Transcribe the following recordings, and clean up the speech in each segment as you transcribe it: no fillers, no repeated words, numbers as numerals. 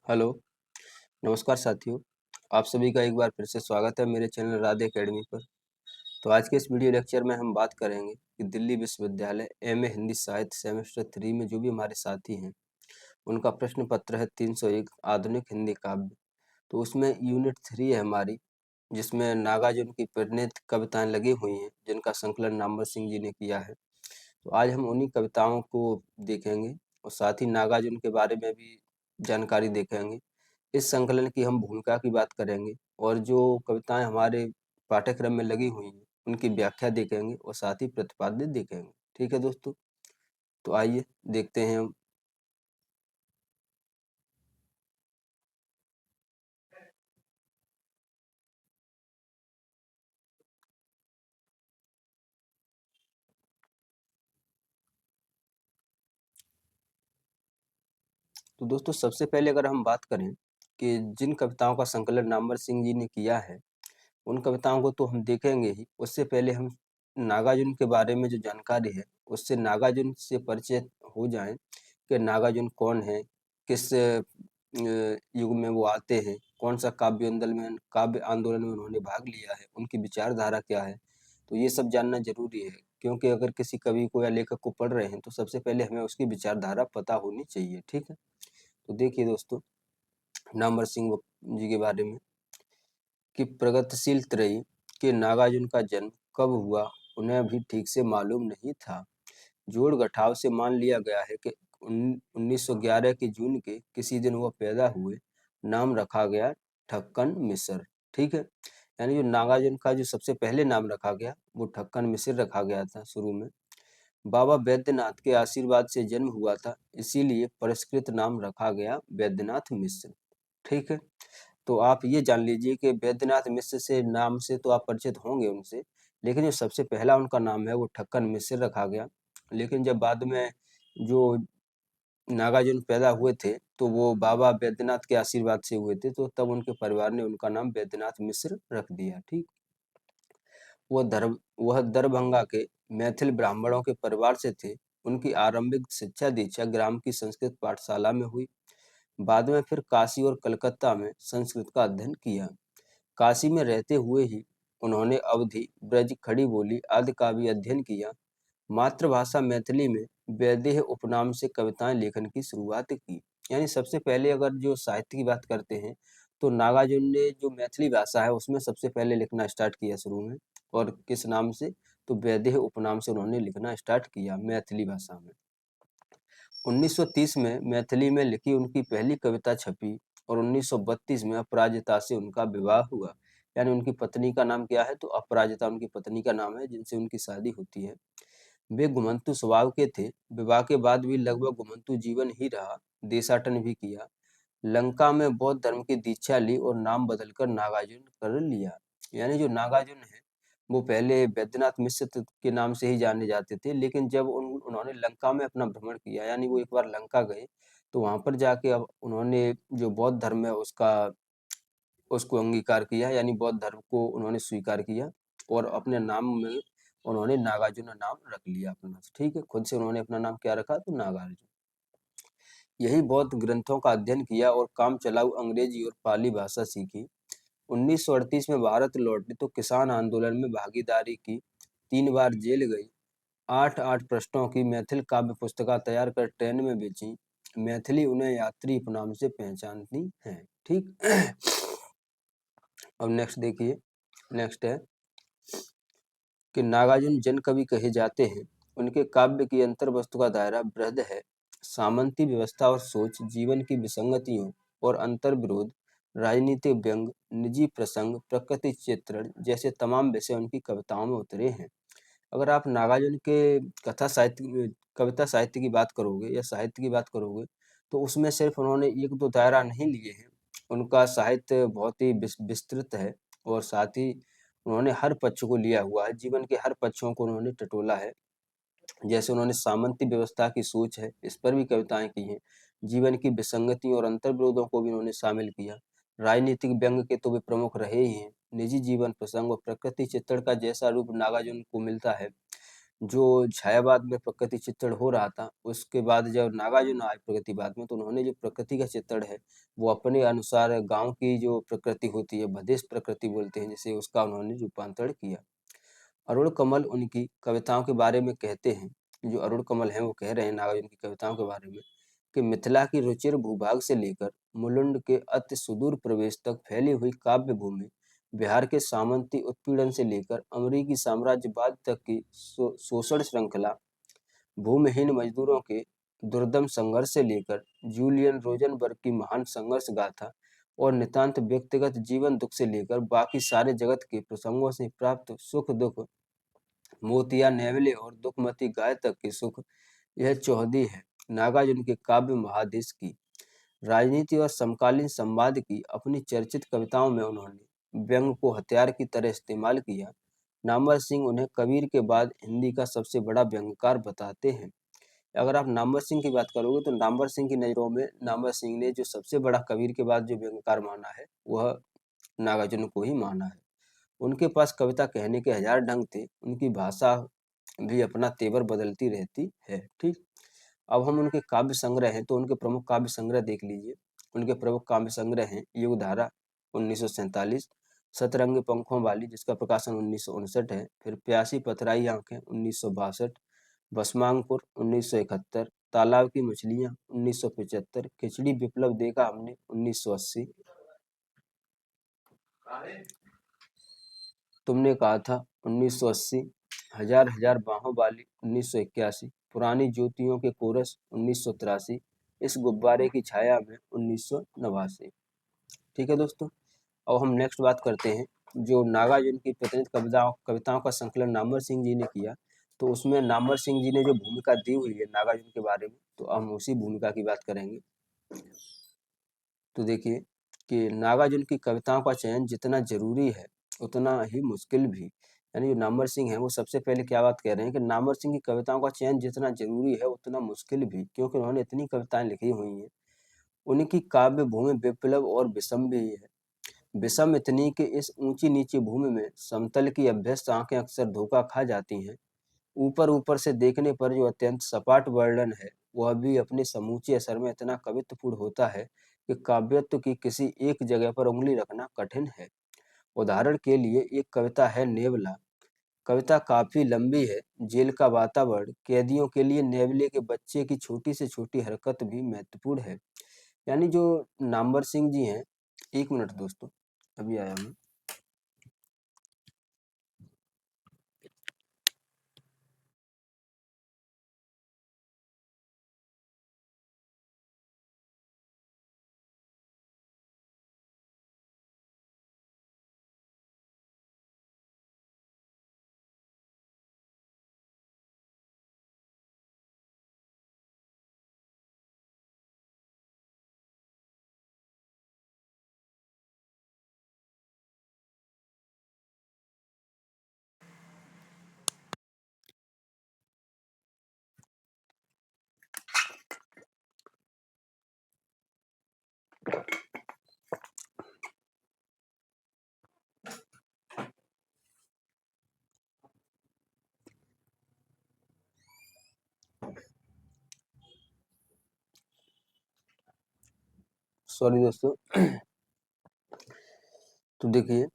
Hello, नमस्कार साथियों। आप सभी का एक बार फिर से स्वागत है मेरे चैनल राधे अकेडमी पर। तो आज के इस वीडियो लेक्चर में हम बात करेंगे कि दिल्ली विश्वविद्यालय एमए हिंदी साहित्य सेमेस्टर 3 में जो भी हमारे साथी हैं, उनका प्रश्न पत्र है 301 आधुनिक हिंदी काव्य। तो उसमें यूनिट 3 है हमारी, जिसमें नागार्जुन की प्रणीत कविताएं लगी हुई हैं, जिनका संकलन नामवर सिंह जी ने किया है। तो आज हम उन्हीं कविताओं को देखेंगे और साथ ही नागार्जुन के बारे में भी जानकारी देखेंगे। इस संकलन की हम भूमिका की बात करेंगे और जो कविताएं हमारे पाठ्यक्रम में लगी हुई हैं, उनकी व्याख्या देखेंगे और साथ ही प्रतिपाद्य देखेंगे। ठीक है दोस्तों, तो आइए देखते हैं हम। तो दोस्तों सबसे पहले अगर हम बात करें कि जिन कविताओं का संकलन नामवर सिंह जी ने किया है, उन कविताओं को तो हम देखेंगे ही। उससे पहले हम नागार्जुन के बारे में जो जानकारी है, उससे नागार्जुन से परिचय हो जाएं कि नागार्जुन कौन है, किस युग में वो आते हैं, कौन सा काव्य आंदोलन में उन्होंने भाग लिया है, उनकी विचारधारा क्या है। तो ये सब जानना जरूरी है, क्योंकि अगर किसी कवि को या लेखक को पढ़ रहे हैं तो सबसे पहले हमें उसकी विचारधारा पता होनी चाहिए। ठीक है, तो देखिए दोस्तों, नामवर सिंह जी के बारे में कि प्रगतिशील त्रयी के नागार्जुन का जन्म कब हुआ, उन्हें भी ठीक से मालूम नहीं था। जोड़ घटाव से मान लिया गया है कि 1911 के जून के किसी दिन वह पैदा हुए। नाम रखा गया ठक्कन मिश्र। ठीक है, यानी जो नागार्जुन का जो सबसे पहले नाम रखा गया वो ठक्कन मिश्र रखा गया था शुरू में। बाबा बैद्यनाथ के आशीर्वाद से जन्म हुआ था, इसीलिए परिष्कृत नाम रखा गया बैद्यनाथ मिश्र। ठीक है, तो आप ये जान लीजिए कि बैद्यनाथ मिश्र से नाम से तो आप परिचित होंगे उनसे, लेकिन जो सबसे पहला उनका नाम है वो ठक्कन मिश्र रखा गया। लेकिन जब बाद में जो नागार्जुन पैदा हुए थे तो वो बाबा बैद्यनाथ के आशीर्वाद से हुए थे, तो तब उनके परिवार ने उनका नाम बैद्यनाथ मिश्र रख दिया। ठीक, वह दरभंगा के मैथिल ब्राह्मणों के परिवार से थे। उनकी आरंभिक शिक्षा दीक्षा ग्राम की संस्कृत पाठशाला में हुई। बाद में फिर काशी और कलकत्ता में संस्कृत का अध्ययन किया। काशी में रहते हुए ही उन्होंने अवधी, ब्रज, खड़ी बोली आदि का भी अध्ययन किया। मातृभाषा मैथिली में वैदेह उपनाम से कविताएं लेखन की शुरुआत की। यानी सबसे पहले अगर जो साहित्य की बात करते हैं तो नागार्जुन ने जो मैथिली भाषा है उसमें सबसे पहले लिखना स्टार्ट किया शुरू में। और किस नाम से, तो वैदेह उपनाम से उन्होंने लिखना स्टार्ट किया मैथिली भाषा में। 1930 में मैथिली में लिखी उनकी पहली कविता छपी और 1932 में अपराजिता से उनका विवाह हुआ। यानी उनकी पत्नी का नाम क्या है, तो अपराजिता उनकी पत्नी का नाम है जिनसे उनकी शादी होती है। वे घुमंतु स्वभाव के थे। विवाह के बाद भी लगभग घुमंतु जीवन ही रहा। देशाटन भी किया। लंका में बौद्ध धर्म की दीक्षा ली और नाम बदलकर नागार्जुन कर लिया। यानी जो नागार्जुन है वो पहले बैद्यनाथ मिश्र के नाम से ही जाने जाते थे, लेकिन जब उन्होंने लंका में अपना भ्रमण किया, यानी वो एक बार लंका गए, तो वहां पर जाके अब उन्होंने जो बौद्ध धर्म है उसको अंगीकार किया, यानी बौद्ध धर्म को उन्होंने स्वीकार किया और अपने नाम में उन्होंने नागार्जुन नाम रख लिया अपना। ठीक है, खुद से उन्होंने अपना नाम क्या रखा, तो नागार्जुन। यही बौद्ध ग्रंथों का अध्ययन किया और काम चलाऊ अंग्रेजी और पाली भाषा सीखी। 1938 में भारत लौटे तो किसान आंदोलन में भागीदारी की। 3 बार जेल गई। 8-8 पृष्ठों की मैथिल काव्य पुस्तिका तैयार कर ट्रेन में बेची। मैथिली उन्हें यात्री उपनाम से पहचानती है। ठीक अब नेक्स्ट देखिए, नेक्स्ट है कि नागार्जुन जन कवि कहे जाते हैं। उनके काव्य की अंतर वस्तु का दायरा बृहद है। सामंती व्यवस्था और सोच, जीवन की विसंगतियों और अंतर विरोध, राजनीतिक व्यंग, निजी प्रसंग, प्रकृति चित्रण जैसे तमाम विषय उनकी कविताओं में उतरे हैं। अगर आप नागार्जुन के कविता साहित्य की बात करोगे या साहित्य की बात करोगे, तो उसमें सिर्फ उन्होंने एक दो दायरा नहीं लिए हैं। उनका साहित्य बहुत ही विस्तृत है और साथ ही उन्होंने हर पक्ष को लिया हुआ है, जीवन के हर पक्षों को उन्होंने टटोला है। जैसे उन्होंने सामंती व्यवस्था की सोच है, इस पर भी कविताएं की हैं। जीवन की विसंगति और अंतर्विरोधों को भी उन्होंने शामिल किया। राजनीतिक व्यंग के तो वे प्रमुख रहे ही हैं। निजी जीवन प्रसंग और प्रकृति चित्रण का जैसा रूप नागार्जुन को मिलता है, जो छायावाद में प्रकृति चित्रण हो रहा था, उसके बाद जब नागार्जुन आए प्रगतिवाद में, तो उन्होंने जो प्रकृति का चित्रण है वो अपने अनुसार गांव की जो प्रकृति होती है, भदेश प्रकृति बोलते हैं जिसे, उसका उन्होंने रूपांतरण किया। अरुण कमल उनकी कविताओं के बारे में कहते हैं, जो अरुण कमल हैं वो कह रहे हैं नागार्जुन की कविताओं के बारे में, कि मिथिला की रुचिर भूभाग से लेकर मुलुंड के अति सुदूर प्रवेश तक फैली हुई काव्य भूमि, बिहार के सामंती उत्पीड़न से लेकर अमेरिकी साम्राज्यवाद तक की शोषण श्रृंखला, भूमिहीन मजदूरों के दुर्दम संघर्ष से लेकर जूलियन रोजनबर्ग की महान संघर्ष गाथा और नितांत व्यक्तिगत जीवन दुख से लेकर बाकी सारे जगत के प्रसंगों से प्राप्त सुख दुख, मोतिया नेवले और दुखमती गाय तक के सुख, यह चौहदी है नागार्जुन के काव्य महादेश की। राजनीति और समकालीन संवाद की अपनी चर्चित कविताओं में उन्होंने व्यंग को हथियार की तरह इस्तेमाल किया। नामवर सिंह उन्हें कबीर के बाद हिंदी का सबसे बड़ा व्यंग्यकार बताते हैं। अगर आप नामवर सिंह की बात करोगे तो नामवर सिंह की नज़रों में नामवर सिंह ने जो सबसे बड़ा कबीर के बाद जो व्यंग्यकार माना है वह नागार्जुन को ही माना है। उनके पास कविता कहने के हजार ढंग थे, उनकी भाषा भी अपना तेवर बदलती रहती है। ठीक, अब हम उनके काव्य संग्रह हैं तो उनके प्रमुख काव्य संग्रह देख लीजिए। उनके प्रमुख काव्य संग्रह हैं युगधारा 1947, सतरंग पंखों वाली जिसका प्रकाशन 1959 है, फिर प्यासी पथराई आंखें 1962, भस्मांकुर 1971, तालाब की मछलियां 1975, खिचड़ी विप्लव देखा हमने 1980, तुमने कहा था 1980, हजार हजार बाहों वाली 1981, पुरानी ज्योतियों के कोरस 1983, इस गुब्बारे की छाया में 1989। ठीक है दोस्तों, अब हम नेक्स्ट बात करते हैं जो नागार्जुन की प्रतिनिधि कविताओं का संकलन नामवर सिंह जी ने किया, तो उसमें नामवर सिंह जी ने जो भूमिका दी हुई है नागार्जुन के बारे में, तो हम उसी भूमिका की बात करेंगे। तो देखिए कि नागार्जुन की कविताओं का चयन जितना जरूरी है उतना ही मुश्किल भी। यानी जो नामवर सिंह है वो सबसे पहले क्या बात कह रहे हैं कि नामवर सिंह की कविताओं का चयन जितना जरूरी है उतना मुश्किल भी, क्योंकि उन्होंने इतनी कविताएं लिखी हुई हैं। उनकी काव्य भूमि विप्लव और विषम भी है। विषम इतनी कि इस ऊंची नीची भूमि में समतल की अभ्यस्त आंखें अक्सर धोखा खा जाती हैं। ऊपर ऊपर से देखने पर जो अत्यंत सपाट वर्णन है वह भी अपने समूचे असर में इतना कवित्वपूर्ण होता है कि काव्यत्व की किसी एक जगह पर उंगली रखना कठिन है। उदाहरण के लिए एक कविता है नेवला। कविता काफी लंबी है। जेल का वातावरण, कैदियों के लिए नेवले के बच्चे की छोटी से छोटी हरकत भी महत्वपूर्ण है। यानी जो नामवर सिंह जी हैं, एक मिनट दोस्तों, अभी आया मैं। सॉरी दोस्तों। तो देखिए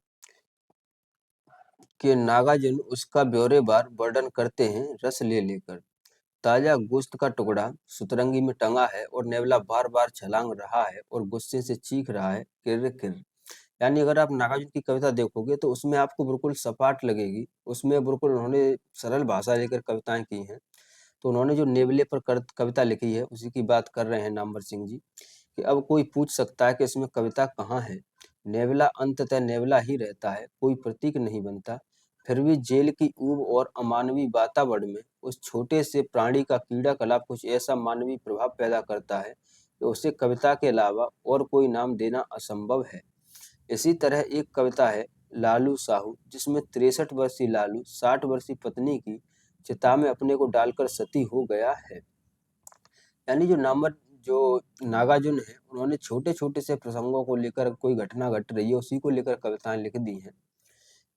कि नागार्जुन उसका ब्यौरेवार वर्णन करते हैं रस ले लेकर। ताजा गोश्त का टुकड़ा सुतरंगी में टंगा है और नेवला बार बार छलांग रहा है और गुस्से से चीख रहा है, किर्र किर्र। यानी अगर आप नागार्जुन की कविता देखोगे तो उसमें आपको बिल्कुल सपाट लगेगी। उसमें बिल्कुल उन्होंने सरल भाषा लेकर कविताएं की हैं। तो उन्होंने जो नेवले पर कविता लिखी है उसी की बात कर रहे हैं नामवर सिंह जी, कि अब कोई पूछ सकता है कि इसमें कविता कहाँ है। नेवला अंततः नेवला ही रहता है, कोई प्रतीक नहीं बनता। फिर भी जेल की ऊब और अमानवीय वातावरण में उस छोटे से प्राणी का क्रियाकलाप कुछ ऐसा मानवीय प्रभाव पैदा करता है कि उसे कविता के अलावा और कोई नाम देना असंभव है। इसी तरह एक कविता है लालू साहू, जिसमें 63 वर्षीय लालू 60 वर्षीय पत्नी की चिता में अपने को डालकर सती हो गया है। यानी जो नागार्जुन है उन्होंने छोटे छोटे से प्रसंगों को लेकर, कोई घटना घट रही है उसी को लेकर कविताएं लिख दी हैं।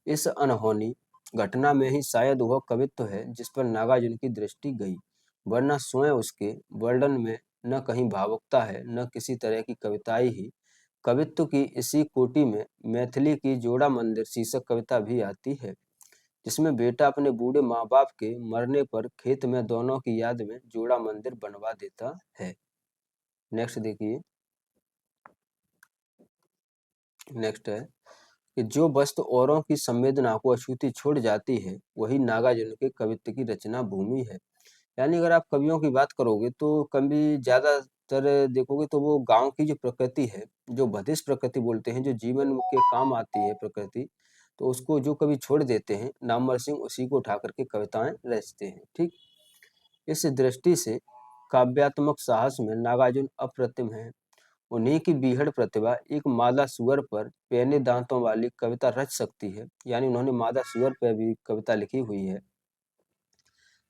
इस अनहोनी घटना में ही शायद वह कवित्व है जिस पर नागार्जुन की दृष्टि गई, वरना स्वयं उसके वर्णन में न कहीं भावुकता है, न किसी तरह की कविताई ही। कवित्व की इसी कोटि में मैथिली की जोड़ा मंदिर शीर्षक कविता भी आती है, जिसमें बेटा अपने बूढ़े माँ बाप के मरने पर खेत में दोनों की याद में जोड़ा मंदिर बनवा देता है। नेक्स्ट देखिए, नेक्स्ट है कि जो वस्तु औरों की संवेदना को अछूती छोड़ जाती है, वही नागार्जुन के कवित्व की रचना भूमि है। यानी अगर आप कवियों की बात करोगे तो कवि ज्यादातर देखोगे तो वो गांव की जो प्रकृति है, जो बधिस प्रकृति बोलते हैं, जो जीवन के काम आती है प्रकृति, तो उसको जो कवि छोड़ देते हैं, नामवर सिंह उसी को उठा करके कविताएं रचते हैं। ठीक, इस दृष्टि से काव्यात्मक साहस में नागार्जुन अप्रतिम है। उन्हीं की बीहड़ प्रतिभा एक मादा सुअर पर पैने दांतों वाली कविता रच सकती है। यानी उन्होंने मादा सुअर पर भी कविता लिखी हुई है,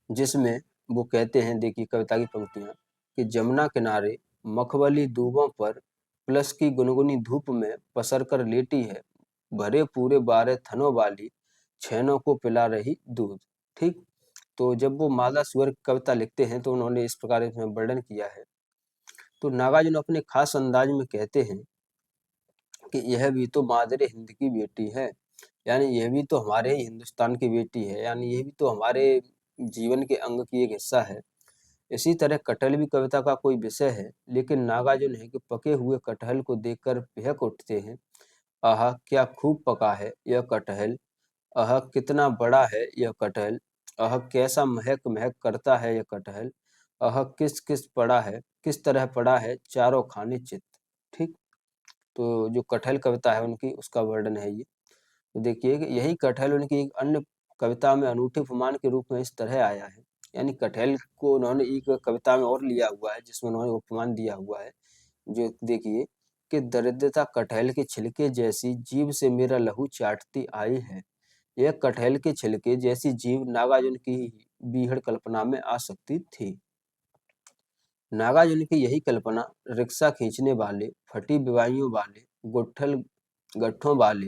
जिसमें वो कहते हैं, देखिए कविता की पंक्तियां, कि जमुना किनारे मखमली दूबों पर प्लस की गुनगुनी धूप में पसर कर लेटी है, भरे पूरे 12 थनों वाली छैनों को पिला रही दूध। ठीक, तो जब वो मादा सुअर की कविता लिखते हैं तो उन्होंने इस प्रकार इसमें वर्णन किया है। तो नागार्जुन अपने खास अंदाज में कहते हैं कि यह भी तो मादरे हिंद की बेटी है, यानी यह भी तो हमारे ही हिंदुस्तान की बेटी है, यानी यह भी तो हमारे जीवन के अंग की एक हिस्सा है। इसी तरह कटहल भी कविता का कोई विषय है, लेकिन नागार्जुन है कि पके हुए कटहल को देखकर बेहक उठते हैं। आह क्या खूब पका है यह कटहल, आह कितना बड़ा है यह कटहल, आह कैसा महक महक करता है यह कटहल, आह किस किस पड़ा है, किस तरह पड़ा है चारों खाने चित। ठीक, तो जो कटहल कविता है उनकी, उसका वर्णन है ये। तो देखिए कि यही कटहल उनकी एक अन्य कविता में अनूठे उपमान के रूप में इस तरह आया है। यानी कटहल को उन्होंने एक कविता में और लिया हुआ है, जिसमें उन्होंने उपमान दिया हुआ है, जो देखिए कि दरिद्रता कटहल के छिलके जैसी जीभ से मेरा लहू चाटती आई है। यह कटहल के छिलके जैसी जीभ नागार्जुन की बीहड़ कल्पना में आ सकती थी। नागार्जुन की यही कल्पना रिक्शा खींचने वाले, फटी बिवाइयों वाले, गुट्ठल गट्ठों वाले,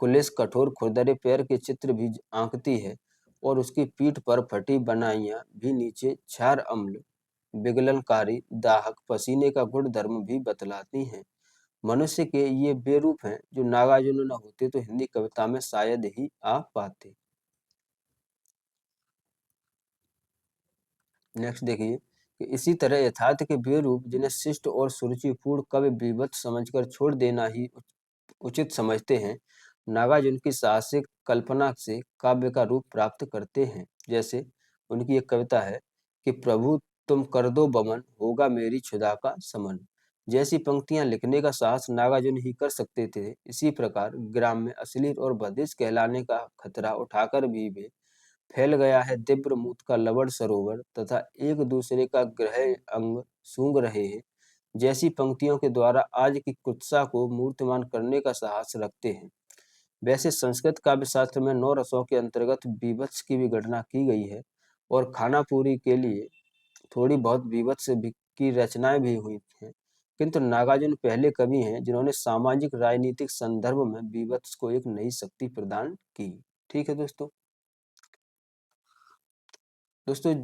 कुलिस कठोर खुरदरे पैर के चित्र भी आंकती है, और उसकी पीठ पर फटी बनाइयां भी नीचे क्षार अम्ल, विगलनकारी दाहक पसीने का गुणधर्म भी बतलाती हैं। मनुष्य के ये वे रूप हैं जो नागार्जुन न होते तो हिंदी कविता में शायद ही आ पाते। नेक्स्ट देखिए कि इसी तरह यथार्थ के वे रूप जिन्हें शिष्ट और सुरुचिपूर्ण कवि विभत्स समझकर छोड़ देना ही उचित समझते हैं, नागार्जुन की साहसिक कल्पना से काव्य का रूप प्राप्त करते हैं। जैसे उनकी एक कविता है कि प्रभु तुम कर दो बमन, होगा मेरी क्षुधा का समन। जैसी पंक्तियां लिखने का साहस नागार्जुन ही कर सकते थे, इसी प्रकार ग्राम में अश्लील और बधिर कहलाने का खतरा उठाकर भी वे फैल गया है दिव्य मूत का लवण सरोवर, तथा एक दूसरे का ग्रह अंग सूंघ रहे हैं, जैसी पंक्तियों के द्वारा आज की कुत्सा को मूर्तिमान करने का साहस रखते हैं। वैसे संस्कृत काव्य शास्त्र में 9 रसों के अंतर्गत बीभत्स की भी गणना की गई है, और खाना पूरी के लिए थोड़ी बहुत बीभत्स की रचनाएं भी हुई हैं, किंतु नागार्जुन पहले कवि हैं जिन्होंने सामाजिक राजनीतिक संदर्भ में बीभत्स को एक नई शक्ति प्रदान की। ठीक है दोस्तों। दोस्तों,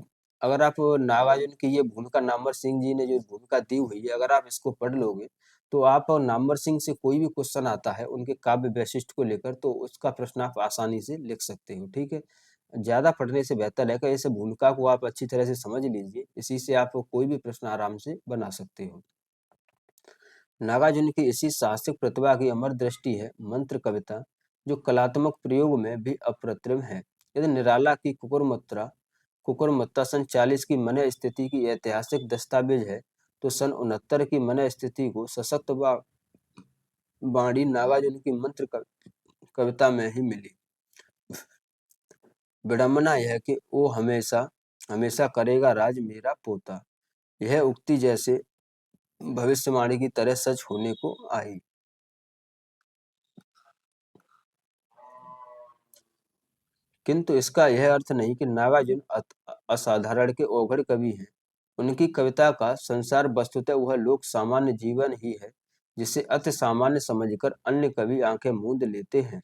अगर आप नागार्जुन की ये भूमिका नामवर सिंह जी ने जो भूमिका दी हुई है, अगर आप इसको पढ़ लोगे तो आप नामवर सिंह से कोई भी क्वेश्चन आता है उनके काव्य वैशिष्ट को लेकर, तो उसका प्रश्न आप आसानी से लिख सकते हो। ठीक है, ज्यादा पढ़ने से बेहतर है कि इस भूमिका को आप अच्छी तरह से समझ लीजिए, इसी से आप कोई भी प्रश्न आराम से बना सकते हो। नागार्जुन की इसी साहसिक प्रतिभा की अमर दृष्टि है मंत्र कविता, जो कलात्मक प्रयोग में भी अप्रतिम है। यदि निराला की कुकुरमुत्ता सन 40 की मन स्थिति की ऐतिहासिक दस्तावेज है, तो सन 69 की मन स्थिति को सशक्त बाणी नागार्जुन की मंत्र कविता में ही मिली। विडंबना यह कि वो हमेशा हमेशा करेगा राज मेरा पोता, यह उक्ति जैसे भविष्यवाणी की तरह सच होने को आई। किंतु इसका यह अर्थ नहीं कि नागार्जुन असाधारण के ओघड़ कवि हैं। उनकी कविता का संसार वस्तुतः वह लोक सामान्य जीवन ही है, जिसे अति सामान्य समझकर अन्य कवि आंखें मूंद लेते हैं।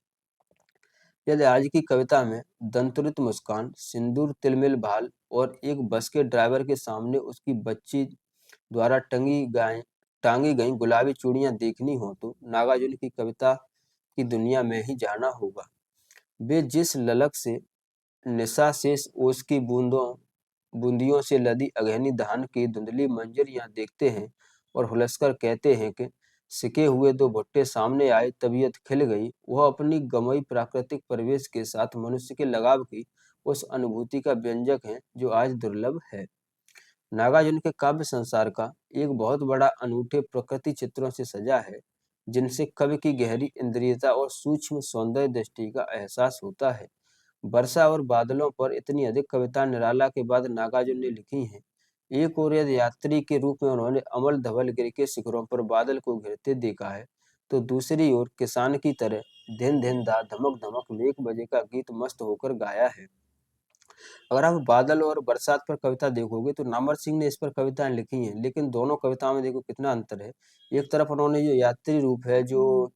यदि आज की कविता में दंतुरित मुस्कान, सिंदूर तिलमिल भाल और एक बस के ड्राइवर के सामने उसकी बच्ची द्वारा टांगी गई गुलाबी चूड़ियां देखनी हो तो नागार्जुन की कविता की दुनिया में ही जाना होगा। वे जिस ललक से निशा शेष ओस की बूंदियों से लदी अगहनी धान की धुंधली मंजरियां देखते हैं और हुलसकर कहते हैं कि सिके हुए दो भुट्टे सामने आए, तबीयत खिल गई। वह अपनी गमई प्राकृतिक परिवेश के साथ मनुष्य के लगाव की उस अनुभूति का व्यंजक है जो आज दुर्लभ है। नागार्जुन के काव्य संसार का एक बहुत बड़ा अनूठे प्रकृति चित्रों से सजा है, जिनसे कवि की गहरी इंद्रियता और सूक्ष्म सौंदर्य दृष्टि का एहसास होता है। वर्षा और बादलों पर इतनी अधिक कविता निराला के बाद नागार्जुन ने लिखी हैं। एक ओर यदि यात्री के रूप में उन्होंने अमल धवलगिरी के शिखरों पर बादल को घिरते देखा है, तो दूसरी ओर किसान की तरह धिन धिन धा धमक धमक मेघ बजे का गीत मस्त होकर गाया है। अगर आप बादल और बरसात पर कविता देखोगे तो नामवर सिंह ने इस पर कविताएं लिखी हैं, लेकिन दोनों कविताओं में देखो कितना अंतर है। एक तरफ उन्होंने जो यात्री रूप है, जो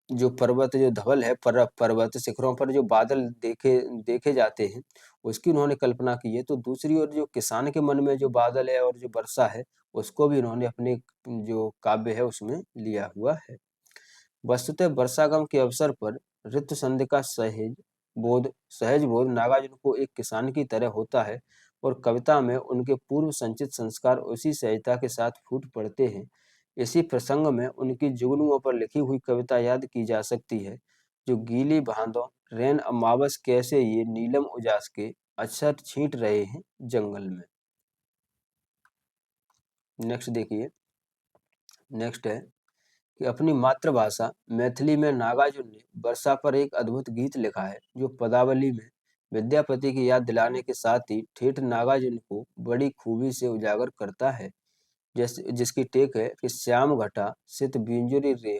जो पर्वत जो धवल है, पर्वत शिखरों पर जो बादल देखे देखे जाते हैं, उसकी उन्होंने कल्पना की है। तो दूसरी ओर जो किसान के मन में जो बादल है और जो वर्षा है, उसको भी उन्होंने अपने जो काव्य है उसमें लिया हुआ है। वस्तुतः वर्षागम के अवसर पर ऋतु संधि का सहज बोध नागार्जुन को एक किसान की तरह होता है और कविता में उनके पूर्व संचित संस्कार उसी सहजता के साथ फूट पड़ते हैं। इसी प्रसंग में उनकी जुगनुओं पर लिखी हुई कविता याद की जा सकती है, जो गीली भादों रैन अमावस कैसे ये नीलम उजास के अक्षर छींट रहे हैं जंगल में। नेक्स्ट देखिए, नेक्स्ट है कि अपनी मातृभाषा मैथिली में नागार्जुन ने वर्षा पर एक अद्भुत गीत लिखा है, जो पदावली में विद्यापति की याद दिलाने के साथ ही ठेठ नागार्जुन को बड़ी खूबी से उजागर करता है। जैसे जिसकी टेक है कि श्याम घटा सित बिंजुरी रेह,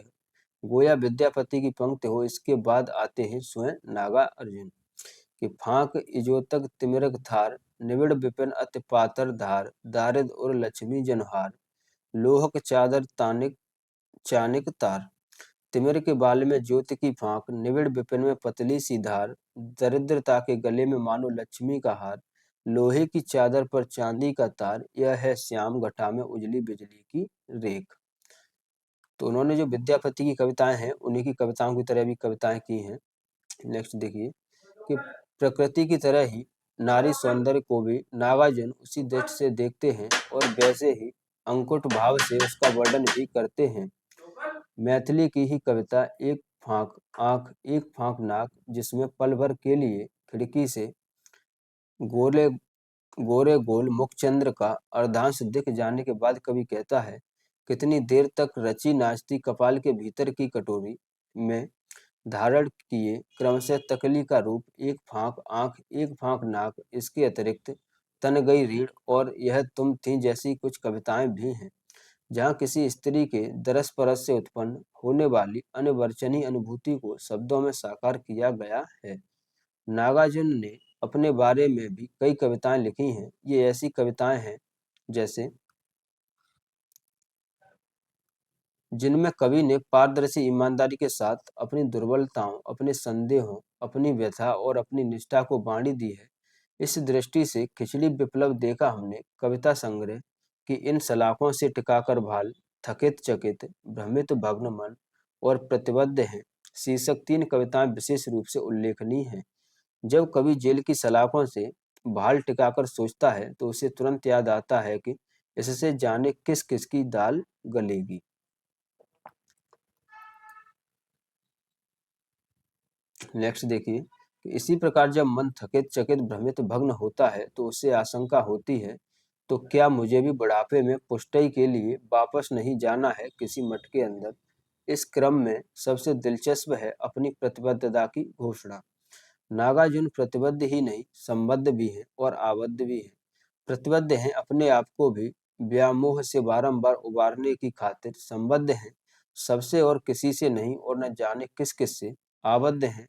गोया विद्यापति की पंक्ति हो, इसके बाद आते हैं स्वयं नागार्जुन कि फांक इजोतक तिमिरक थार, निबिड़ विपिन अति पातर धार, दारिद उर लक्ष्मी जनहार, लोहक चादर तानिक चानिक तार। तिमिर के बाल में ज्योति की फांक, निबिड़ विपिन में पतली सी धार, दरिद्रता के गले में मानो लक्ष्मी का हार, लोहे की चादर पर चांदी का तार, यह है श्याम घटा में उजली बिजली की रेख। तो उन्होंने जो विद्यापति की कविताएं हैं, उन्हीं की कविताओं की तरह भी कविताएं की हैं। नेक्स्ट देखिए कि प्रकृति की तरह ही नारी सौंदर्य को भी नागार्जुन उसी दृष्टि से देखते हैं और वैसे ही अंकुट भाव से उसका वर्णन भी करते हैं। मैथिली की ही कविता एक फांक आंख एक फांक नाक, जिसमें पल भर के लिए खिड़की से गोले गोरे गोल मुखचंद्र का अर्धांश दिख जाने के बाद कवि कहता है, कितनी देर तक रची नाचती कपाल के भीतर की कटोरी में धारण किए क्रमशः तकली का रूप, एक फांक आंख एक फांक नाक, इसके अतिरिक्त तन गई रीढ़ और यह तुम थी जैसी कुछ कविताएं भी हैं, जहाँ किसी स्त्री के दरस परस से उत्पन्न होने वाली अनिवर्चनीय अनुभूति को शब्दों में साकार किया गया है। नागार्जुन ने अपने बारे में भी कई कविताएं लिखी हैं। ये ऐसी कविताएं हैं जैसे जिनमें कवि ने पारदर्शी ईमानदारी के साथ अपनी दुर्बलताओं, अपने संदेहों, अपनी व्यथा और अपनी निष्ठा को बांट दी है। इस दृष्टि से खिचड़ी विप्लव देखा हमने कविता संग्रह की इन सलाखों से टिकाकर भाल, थकित चकित, भ्रमित भग्न मन और प्रतिबद्ध हैं शीर्षक 3 कविताएं विशेष रूप से उल्लेखनीय हैं। जब कवि जेल की सलाखों से भाल टिकाकर सोचता है तो उसे तुरंत याद आता है कि इससे जाने किस किस की दाल गलेगी। नेक्स्ट देखिए कि इसी प्रकार जब मन थकित चकित भ्रमित भग्न होता है तो उससे आशंका होती है, तो क्या मुझे भी बुढ़ापे में पुष्टई के लिए वापस नहीं जाना है किसी मठ के अंदर। इस क्रम में सबसे दिलचस्प है अपनी प्रतिबद्धता की घोषणा। नागार्जुन प्रतिबद्ध ही नहीं संबद्ध भी है और आबद्ध भी है। प्रतिबद्ध हैं अपने आप को भी व्यामोह से बारंबार उबारने की खातिर, संबद्ध हैं सबसे और किसी से नहीं और न जाने किस किस से, आबद्ध हैं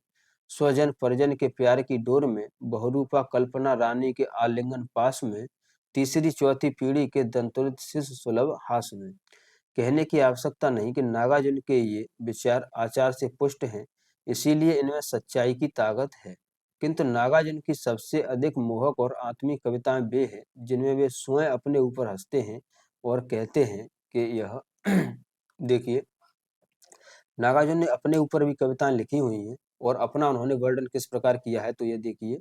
स्वजन परिजन के प्यार की डोर में, बहुरूपा कल्पना रानी के आलिंगन पास में, तीसरी चौथी पीढ़ी के दंतुरित शिशु सुलभ हास में। कहने की आवश्यकता नहीं कि नागार्जुन के ये विचार आचार से पुष्ट हैं, इसीलिए इनमें सच्चाई की ताकत है। किंतु नागार्जुन की सबसे अधिक मोहक और आत्मीय कविताएं वे हैं जिनमें वे स्वयं अपने ऊपर हंसते हैं और कहते हैं कि यह देखिए, नागार्जुन ने अपने ऊपर भी कविताएं लिखी हुई हैं और अपना उन्होंने वर्णन किस प्रकार किया है, तो ये देखिए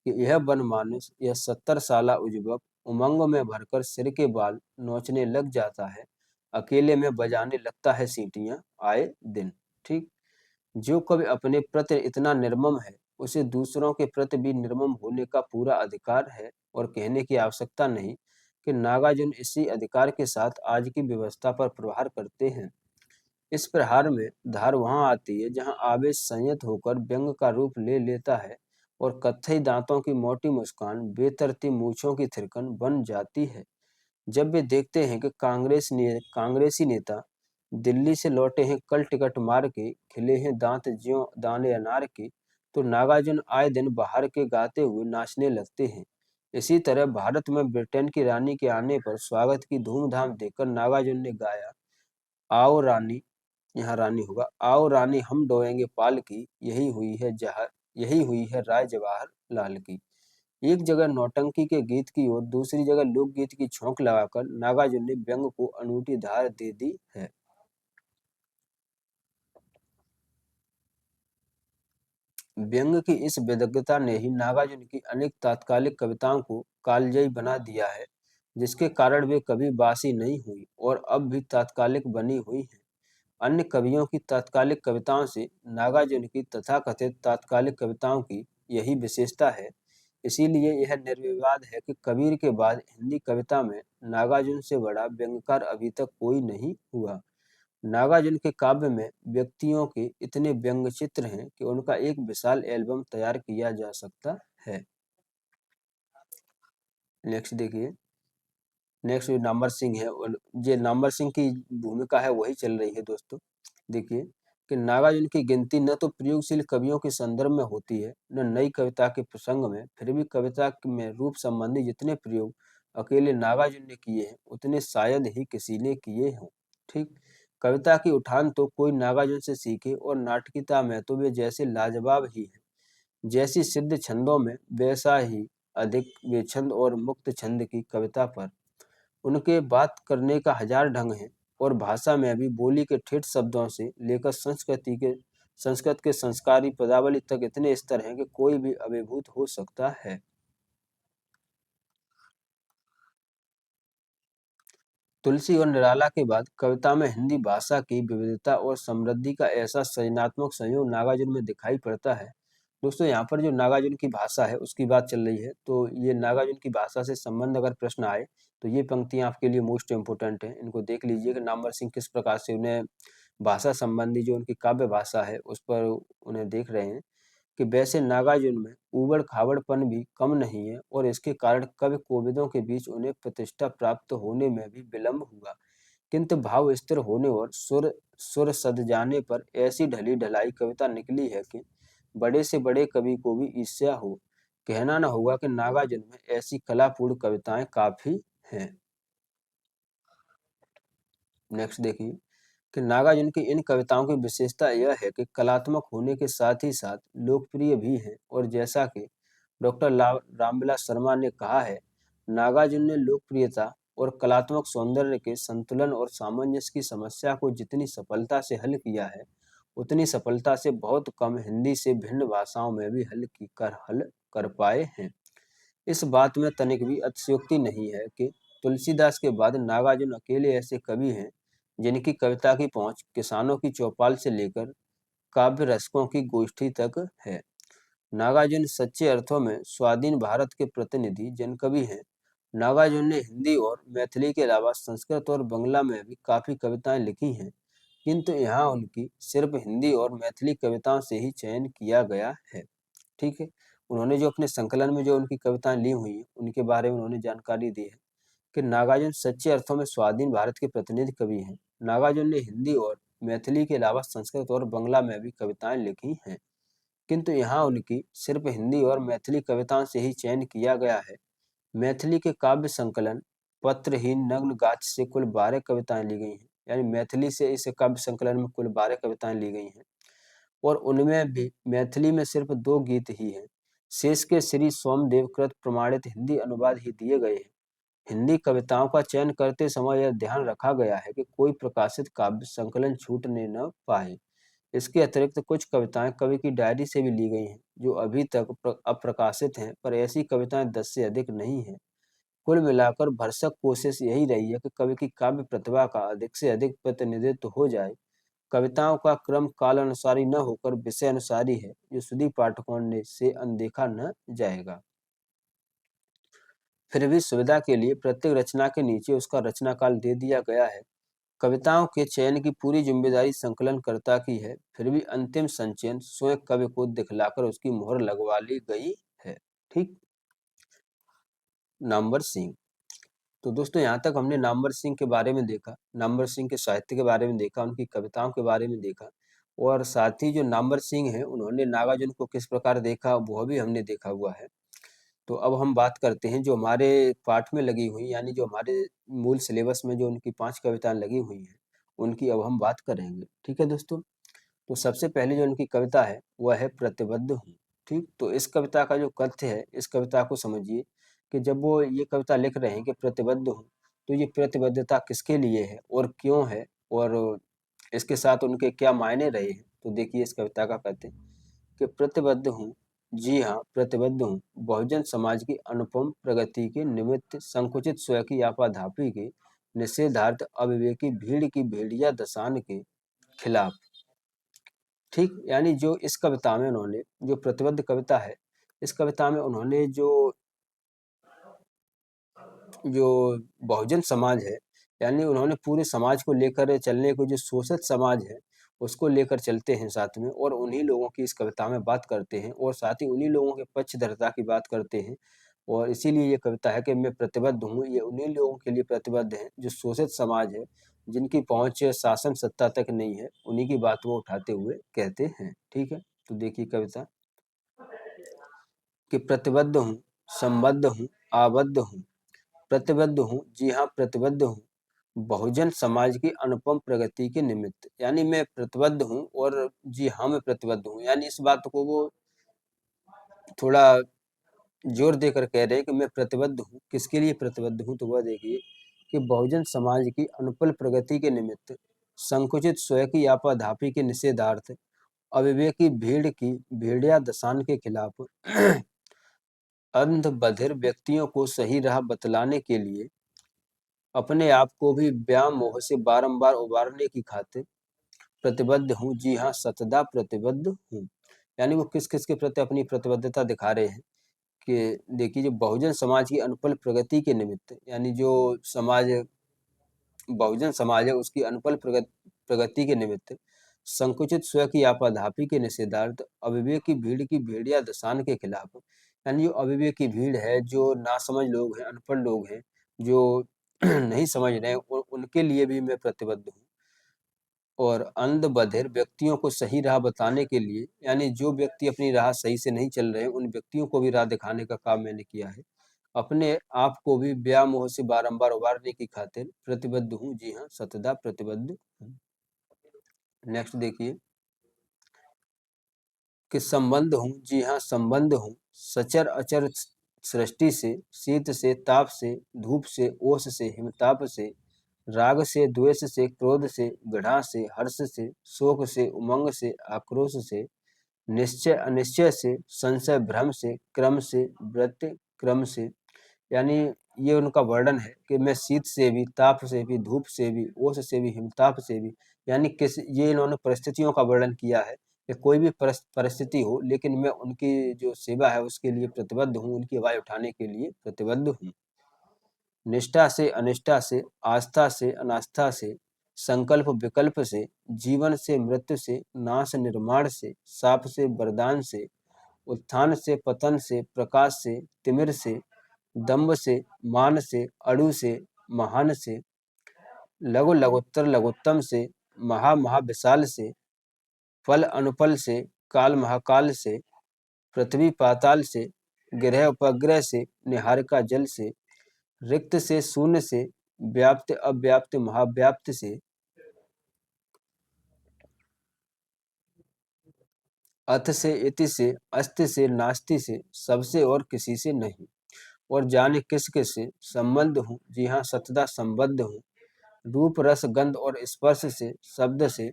कि यह बनमानुष, यह 70 साला उजबक, उमंग में भरकर सिर के बाल नोचने लग जाता है, अकेले में बजाने लगता है सीटियां आए दिन। ठीक, जो कवि अपने प्रति इतना निर्मम है, उसे दूसरों के प्रति भी निर्मम होने का पूरा अधिकार है, और कहने की आवश्यकता नहीं कि नागार्जुन इसी अधिकार के साथ आज की व्यवस्था पर प्रहार करते हैं। इस प्रहार में धार वहां आती है जहां आवेश संयत होकर व्यंग का रूप ले लेता है और कत्थई दांतों की मोटी मुस्कान बेतरतीब मूछों की थिरकन बन जाती है। जब वे देखते हैं कि कांग्रेसी नेता दिल्ली से लौटे हैं कल टिकट मार के, खिले हैं दांत ज्यों दाने अनार के, तो नागार्जुन आए दिन बाहर के गाते हुए नाचने लगते हैं। इसी तरह भारत में ब्रिटेन की रानी के आने पर स्वागत की धूमधाम देखकर नागार्जुन ने गाया, आओ रानी, यहाँ रानी होगा, आओ रानी हम डोएंगे पाल की, यही हुई है राय जवाहर लाल की। एक जगह नौटंकी के गीत की और दूसरी जगह लोकगीत की झोंक लगाकर नागार्जुन ने व्यंग को अनूठी धार दे दी है। व्यंग की इस विदग्धता ने ही नागार्जुन की अनेक तात्कालिक कविताओं को कालजयी बना दिया है, जिसके कारण वे कभी बासी नहीं हुई और अब भी तात्कालिक बनी हुई हैं। अन्य कवियों की तात्कालिक कविताओं से नागार्जुन की तथाकथित तात्कालिक कविताओं की यही विशेषता है। इसीलिए यह निर्विवाद है कि कबीर के बाद हिंदी कविता में नागार्जुन से बड़ा व्यंग्यकार अभी तक कोई नहीं हुआ। नागार्जुन के काव्य में व्यक्तियों के इतने व्यंग्य चित्र हैं कि उनका एक विशाल एल्बम तैयार किया जा सकता है। नेक्स्ट देखिए, नेक्स्ट नामवर सिंह है और ये नामवर सिंह की भूमिका है वही चल रही है दोस्तों। देखिए कि नागार्जुन की गिनती न तो प्रयोगशील कवियों के संदर्भ में होती है, न नई कविता के प्रसंग में, फिर भी कविता में रूप संबंधी जितने प्रयोग अकेले नागार्जुन ने किए हैं उतने शायद ही किसी ने किए हों। ठीक, कविता की उठान तो कोई नागार्जुन से सीखे और नाटकीयता में तो वे जैसे लाजवाब ही है, जैसी सिद्ध छंदों में वैसा ही अधिक बेछंद और मुक्त छंद की कविता पर उनके बात करने का हजार ढंग है, और भाषा में भी बोली के ठेठ शब्दों से लेकर संस्कृत के संस्कारी पदावली तक इतने स्तर हैं कि कोई भी अभिभूत हो सकता है। तुलसी और निराला के बाद कविता में हिंदी भाषा की विविधता और समृद्धि का ऐसा सृजनात्मक संयोग नागार्जुन में दिखाई पड़ता है। दोस्तों, यहाँ पर जो नागार्जुन की भाषा है उसकी बात चल रही है, तो ये नागार्जुन की भाषा से संबंध अगर प्रश्न आए तो ये पंक्तियां आपके लिए मोस्ट इम्पोर्टेंट हैं। इनको देख लीजिए कि नामवर सिंह किस प्रकार से उन्हें भाषा संबंधी जो उनकी काव्य भाषा है उस पर उन्हें देख रहे हैं कि वैसे नागार्जुन में ऊबड़-खाबड़पन भी कम नहीं है और इसके कारण कवि कोविदों के बीच उन्हें प्रतिष्ठा प्राप्त होने में भी विलंब हुआ। किंतु भाव स्थिर होने और सुर सुर सध जाने पर ऐसी ढली ढलाई कविता निकली है कि बड़े से बड़े कवि को भी ईर्ष्या हो। कहना न होगा कि नागार्जुन में ऐसी कलापूर्ण कविताएं काफी हैं। नेक्स्ट देखिए कि नागार्जुन की इन कविताओं की विशेषता यह है कि कलात्मक होने के साथ ही साथ लोकप्रिय भी हैं, और जैसा कि डॉक्टर रामविलास शर्मा ने कहा है, नागार्जुन ने लोकप्रियता और कलात्मक सौंदर्य के संतुलन और सामंजस्य की समस्या को जितनी सफलता से हल किया है, उतनी सफलता से बहुत कम हिंदी से भिन्न भाषाओं में भी हल कर पाए हैं। इस बात में तनिक भी अतिशयोक्ति नहीं है कि तुलसीदास के बाद नागार्जुन अकेले ऐसे कवि हैं जिनकी कविता की पहुंच किसानों की चौपाल से लेकर काव्य रसिकों की गोष्ठी तक है। नागार्जुन सच्चे अर्थों में स्वाधीन भारत के प्रतिनिधि जनकवि हैं। नागार्जुन ने हिंदी और मैथिली के अलावा संस्कृत और बंगला में भी काफी कविताएं लिखी हैं, किंतु यहाँ उनकी सिर्फ हिंदी और मैथिली कविताओं से ही चयन किया गया है। ठीक है, उन्होंने जो अपने संकलन में जो उनकी कविताएं ली हुई हैं उनके बारे में उन्होंने जानकारी दी है कि नागार्जुन सच्चे अर्थों में स्वाधीन भारत के प्रतिनिधि कवि हैं। नागार्जुन ने हिंदी और मैथिली के अलावा संस्कृत और बंगला में भी कविताएं लिखी हैं, किंतु यहाँ उनकी सिर्फ हिंदी और मैथिली कविताओं से ही चयन किया गया है। मैथिली के काव्य संकलन पत्रहीन नग्न गाछ से कुल 12 कविताएं ली गई हैं, यानी मैथिली से इस काव्य संकलन में कुल 12 कविताएं ली गई हैं। और उनमें भी मैथिली में सिर्फ 2 गीत ही हैं। शेष के श्री सोमदेव कृत प्रमाणित हिंदी अनुवाद ही दिए गए हैं। हिंदी कविताओं का चयन करते समय यह ध्यान रखा गया है कि कोई प्रकाशित काव्य संकलन छूटने न पाए। इसके अतिरिक्त कुछ कविताएं कवि की डायरी से भी ली गई हैं, जो अभी तक अप्रकाशित हैं, पर ऐसी कविताएं 10 से अधिक नहीं हैं। कुल मिलाकर भरसक कोशिश यही रही है कि कवि की काव्य प्रतिभा का अधिक से अधिक प्रतिनिधित्व हो जाए। कविताओं का क्रम कालानुसारी न होकर विषय अनुसारी है, जो सुधी पाठकों ने से अनदेखा न जाएगा। फिर भी सुविधा के लिए प्रत्येक रचना के नीचे उसका रचना काल दे दिया गया है। कविताओं के चयन की पूरी जिम्मेदारी संकलनकर्ता की है, फिर भी अंतिम संचयन स्वयं कवि को दिखलाकर उसकी मोहर लगवा ली गई है। ठीक। नामवर सिंह। तो दोस्तों यहाँ तक हमने नामवर सिंह के बारे में देखा, नामवर सिंह के साहित्य के बारे में देखा, उनकी कविताओं के बारे में देखा, और साथ ही जो नामवर सिंह हैं उन्होंने नागार्जुन को किस प्रकार देखा वो भी हमने देखा हुआ है। तो अब हम बात करते हैं जो हमारे पाठ में लगी हुई, यानी जो हमारे मूल सिलेबस में जो उनकी 5 कविताएं लगी हुई हैं, उनकी अब हम बात करेंगे। ठीक है दोस्तों। तो सबसे पहले जो उनकी कविता है वह है प्रतिबद्ध हूँ। ठीक। तो इस कविता का जो कथ्य है, इस कविता को समझिए कि जब वो ये कविता लिख रहे हैं कि प्रतिबद्ध हूँ, तो ये प्रतिबद्धता किसके लिए है और क्यों है, और इसके साथ उनके क्या मायने रहे हैं। तो देखिए इस कविता का कथ्य कि प्रतिबद्ध हूँ, जी हाँ प्रतिबद्ध हूँ, बहुजन समाज की अनुपम प्रगति के निमित्त संकुचित स्वयं की आपाधापी के निषेधार्थ अविवेकी भीड़ की भेड़िया दसान के खिलाफ। ठीक। यानी जो इस कविता में उन्होंने जो प्रतिबद्ध कविता है, इस कविता में उन्होंने जो जो बहुजन समाज है, यानी उन्होंने पूरे समाज को लेकर चलने को, जो शोषित समाज है उसको लेकर चलते हैं साथ में, और उन्हीं लोगों की इस कविता में बात करते हैं, और साथ ही उन्हीं लोगों के पक्षधरता की बात करते हैं। और इसीलिए ये कविता है कि मैं प्रतिबद्ध हूँ, ये उन्हीं लोगों के लिए प्रतिबद्ध है जो शोषित समाज है, जिनकी पहुंच शासन सत्ता तक नहीं है, उन्हीं की बात वो उठाते हुए कहते हैं। ठीक है। तो देखिए कविता कि प्रतिबद्ध हूँ, संबद्ध हूँ, आबद्ध हूँ, प्रतिबद्ध हूँ, जी हाँ प्रतिबद्ध हूँ, बहुजन समाज की अनुपम प्रगति के निमित्त। यानी मैं प्रतिबद्ध हूँ, और जी हाँ मैं प्रतिबद्ध हूँ, यानी इस बात को वो थोड़ा जोर देकर कह रहे हैं कि मैं प्रतिबद्ध हूँ। किसके लिए प्रतिबद्ध हूँ, तो वह देखिए कि बहुजन समाज की अनुपल प्रगति के निमित्त संकुचित स्वयं की आपाधापी के निषेधार्थ अविवेकी भीड़ की भेड़िया दशान के खिलाफ अंध बधिर व्यक्तियों को सही राह बतलाने के लिए अपने आप को भी व्याम मोह से बारंबार उबारने की खातिर प्रतिबद्ध हूँ, जी हाँ सतदा प्रतिबद्ध हूँ। यानी वो किस किस के प्रति अपनी प्रतिबद्धता दिखा रहे हैं कि देखिए जो बहुजन समाज की अनुपल प्रगति के निमित्त, यानी जो समाज बहुजन समाज है उसकी अनुपल प्रगति के निमित्त संकुचित स्व की आपाधापी के निषेधार्थ अविवेक की भीड़ की भेड़िया दशान के खिलाफ, यानी जो अविवेक की भीड़ है, जो नासमझ लोग हैं, अनपढ़ लोग हैं, जो नहीं समझ रहे हैं, उनके लिए भी मैं प्रतिबद्ध हूँ। और अंध बधिर व्यक्तियों को सही राह बताने के लिए, यानी जो व्यक्ति अपनी राह सही से नहीं चल रहे हैं, उन व्यक्तियों को भी राह दिखाने का काम मैंने किया है। अपने आप को भी व्यामोह से बारंबार उबारने की खातिर प्रतिबद्ध हूँ, जी हाँ सतदा प्रतिबद्ध हूँ। नेक्स्ट देखिए कि संबंध हूँ, जी हाँ संबंध हूँ, सचर अचर सृष्टि से, शीत से, ताप से, धूप से, ओस से, हिमताप से, राग से, द्वेष से, क्रोध से, घृणा से, हर्ष से, शोक से, उमंग से, आक्रोश से, निश्चय अनिश्चय से, संशय भ्रम से, क्रम से, व्रत क्रम से। यानी ये उनका वर्णन है कि मैं शीत से भी, ताप से भी, धूप से भी, ओस से भी, हिमताप से भी, यानी किस ये इन्होंने परिस्थितियों का वर्णन किया है कि कोई भी परिस्थिति हो, लेकिन मैं उनकी जो सेवा है उसके लिए प्रतिबद्ध हूँ, उनकी आवाज उठाने के लिए प्रतिबद्ध हूँ। निष्ठा से अनिष्ठा से, आस्था से अनास्था से, संकल्प विकल्प से, जीवन से मृत्यु से, नाश निर्माण से, शाप से वरदान से, उत्थान से पतन से, प्रकाश से तिमिर से, दम्भ से, मान से, अणु से, महान से, लघु लघुत्तर लघुत्तम से, महा महाविशाल से, फल अनुपल से, काल महाकाल से, पृथ्वी पाताल से, ग्रह उपग्रह से, निहारिका जल से, रिक्त से शून्य से, व्याप्त अव्याप्त महाव्याप्त से, अथ से, इति से, अस्ति से, नास्ति से, सबसे और किसी से नहीं। और जाने किस किस से संबंध हूँ, जी हाँ सतदा संबद्ध हूँ। रूप रस गंध और स्पर्श से, शब्द से,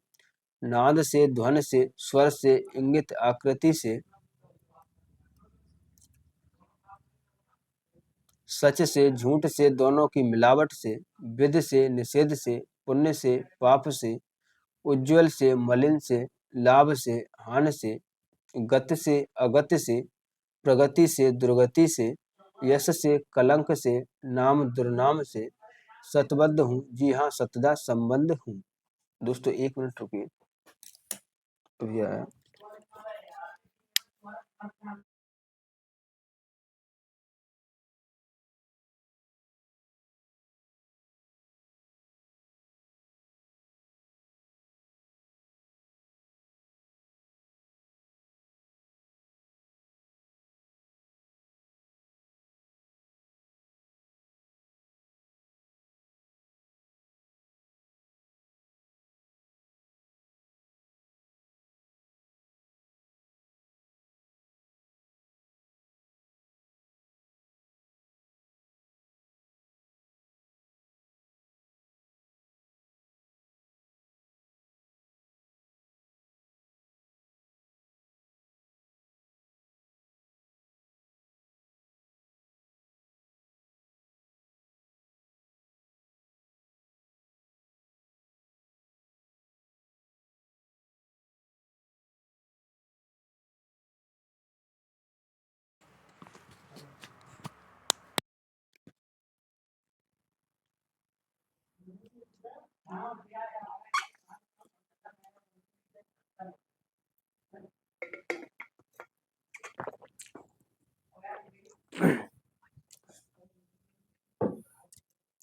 नाद से, ध्वन से, स्वर से, इंगित आकृति से, सच से, झूठ से, दोनों की मिलावट से, विध से, निषेध से, पुण्य से, पाप से, उज्ज्वल से, मलिन से, लाभ से, हानि से, गति से, अगति से, प्रगति से, दुर्गति से, यश से, कलंक से, नाम दुर्नाम से, सतबद्ध हूँ, जी हाँ सतदा संबंध हूँ। दोस्तों 1 मिनट रुकिए, अभी आया।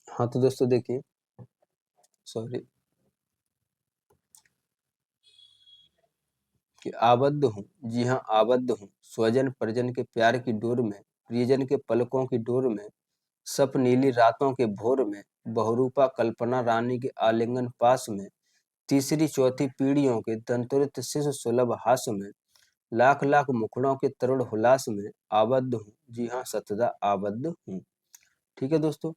हाँ तो दोस्तों देखिए, सॉरी, कि आबद्ध हूँ, जी हाँ आबद्ध हूँ, स्वजन परिजन के प्यार की डोर में, प्रियजन के पलकों की डोर में, सप नीली रातों के भोर में, बहुरूपा कल्पना रानी के आलिंगन पास में, तीसरी चौथी पीढ़ियों के दंतुरित शिशु सुलभ हास में, लाख लाख मुखड़ों के तरुण हुलास में आबद्ध हूँ, जी हाँ सतदा आबद्ध हूँ। ठीक है दोस्तों,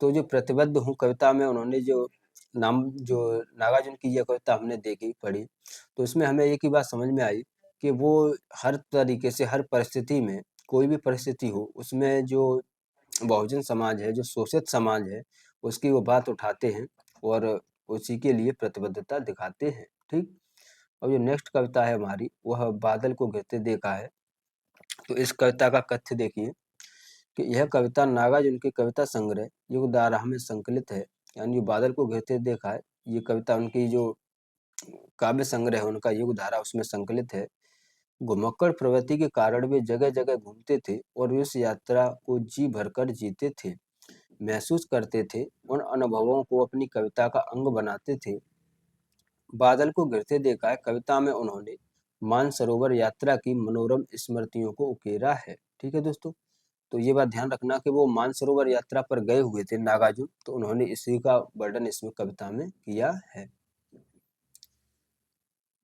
तो जो प्रतिबद्ध हूँ कविता में उन्होंने जो नागार्जुन की यह कविता हमने देखी पढ़ी, तो इसमें हमें एक ही बात समझ में आई कि वो हर तरीके से हर परिस्थिति में, कोई भी परिस्थिति हो उसमें जो बहुजन समाज है, जो शोषित समाज है, उसकी वो बात उठाते हैं और उसी के लिए प्रतिबद्धता दिखाते हैं। ठीक। और जो नेक्स्ट कविता है हमारी, वह बादल को घिरते देखा है। तो इस कविता का कथ्य देखिए कि यह कविता नागार्जुन की कविता संग्रह युगधारा में संकलित है। यानी जो बादल को घिरते देखा है, ये कविता उनकी जो काव्य संग्रह है उनका युगधारा उसमें संकलित है। घुमक्कड़ प्रवृत्ति के कारण वे जगह जगह घूमते थे और इस यात्रा को जी भरकर जीते थे, महसूस करते थे, उन अनुभवों को अपनी कविता का अंग बनाते थे। बादल को गिरते देखा है कविता में उन्होंने मानसरोवर यात्रा की मनोरम स्मृतियों को उकेरा है। ठीक है दोस्तों, तो ये बात ध्यान रखना कि वो मानसरोवर यात्रा पर गए हुए थे नागार्जुन, तो उन्होंने इसी का वर्णन इसमें कविता में किया है,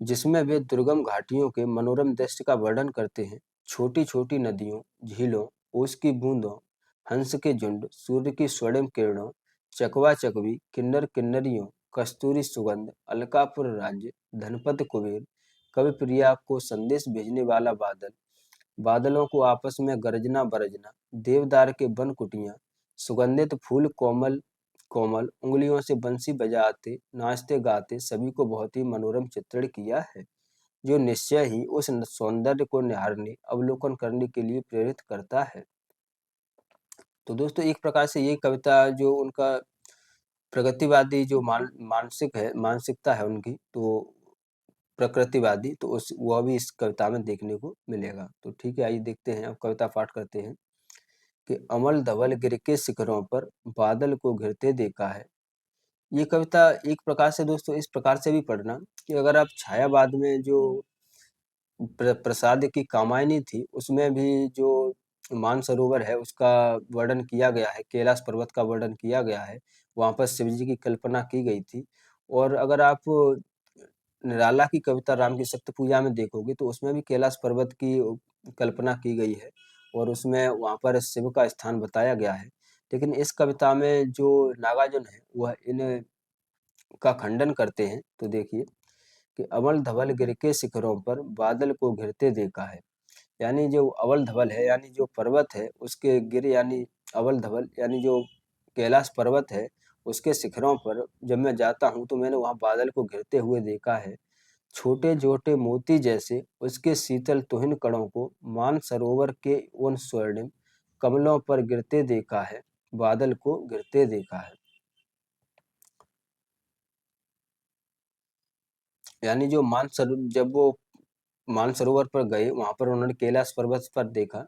जिसमें वे दुर्गम घाटियों के मनोरम दृश्य का वर्णन करते हैं। छोटी छोटी नदियों, झीलों, ओस की बूंदों, हंस के झुंड, सूर्य की स्वर्णिम किरणों, चकवा चकवी, किन्नर किन्नरियों, कस्तूरी सुगंध, अलकापुर राज्य, धनपत कुबेर, कवि प्रिया को संदेश भेजने वाला बादल, बादलों को आपस में गरजना बरजना, देवदार के वन कुटिया, सुगंधित फूल कोमल कोमल उंगलियों से बंसी बजाते नाचते गाते सभी को बहुत ही मनोरम चित्रण किया है, जो निश्चय ही उस सौंदर्य को निहारने अवलोकन करने के लिए प्रेरित करता है। तो दोस्तों एक प्रकार से ये कविता जो उनका प्रगतिवादी जो मानसिक है, मानसिकता है उनकी, तो प्रकृतिवादी, तो उस वह भी इस कविता में देखने को मिलेगा। तो ठीक है, आइए देखते हैं, अब कविता पाठ करते हैं कि अमल धवल गिर के शिखरों पर बादल को घिरते देखा है। ये कविता एक प्रकार से दोस्तों इस प्रकार से भी पढ़ना कि अगर आप छायावाद में जो प्रसाद की कामायनी थी, उसमें भी जो मानसरोवर है उसका वर्णन किया गया है, कैलाश पर्वत का वर्णन किया गया है, वहाँ पर शिव जी की कल्पना की गई थी। और अगर आप निराला की कविता राम की शक्ति पूजा में देखोगे तो उसमें भी कैलाश पर्वत की कल्पना की गई है और उसमें वहाँ पर शिव का स्थान बताया गया है। लेकिन इस कविता में जो नागार्जुन है वह इन का खंडन करते हैं। तो देखिए कि अवल धवल गिर के शिखरों पर बादल को घिरते देखा है। यानी जो अवल धवल है यानी जो पर्वत है उसके गिर यानी अवल धवल यानी जो कैलाश पर्वत है उसके शिखरों पर जब मैं जाता हूँ तो मैंने वहाँ बादल को घिरते हुए देखा है। छोटे छोटे मोती जैसे उसके शीतल तुहिन कणों को मान सरोवर के उन स्वर्णिम कमलों पर गिरते देखा है, बादल को गिरते देखा है। यानी जो जब वो मानसरोवर पर गए वहां पर उन्होंने कैलाश पर्वत पर देखा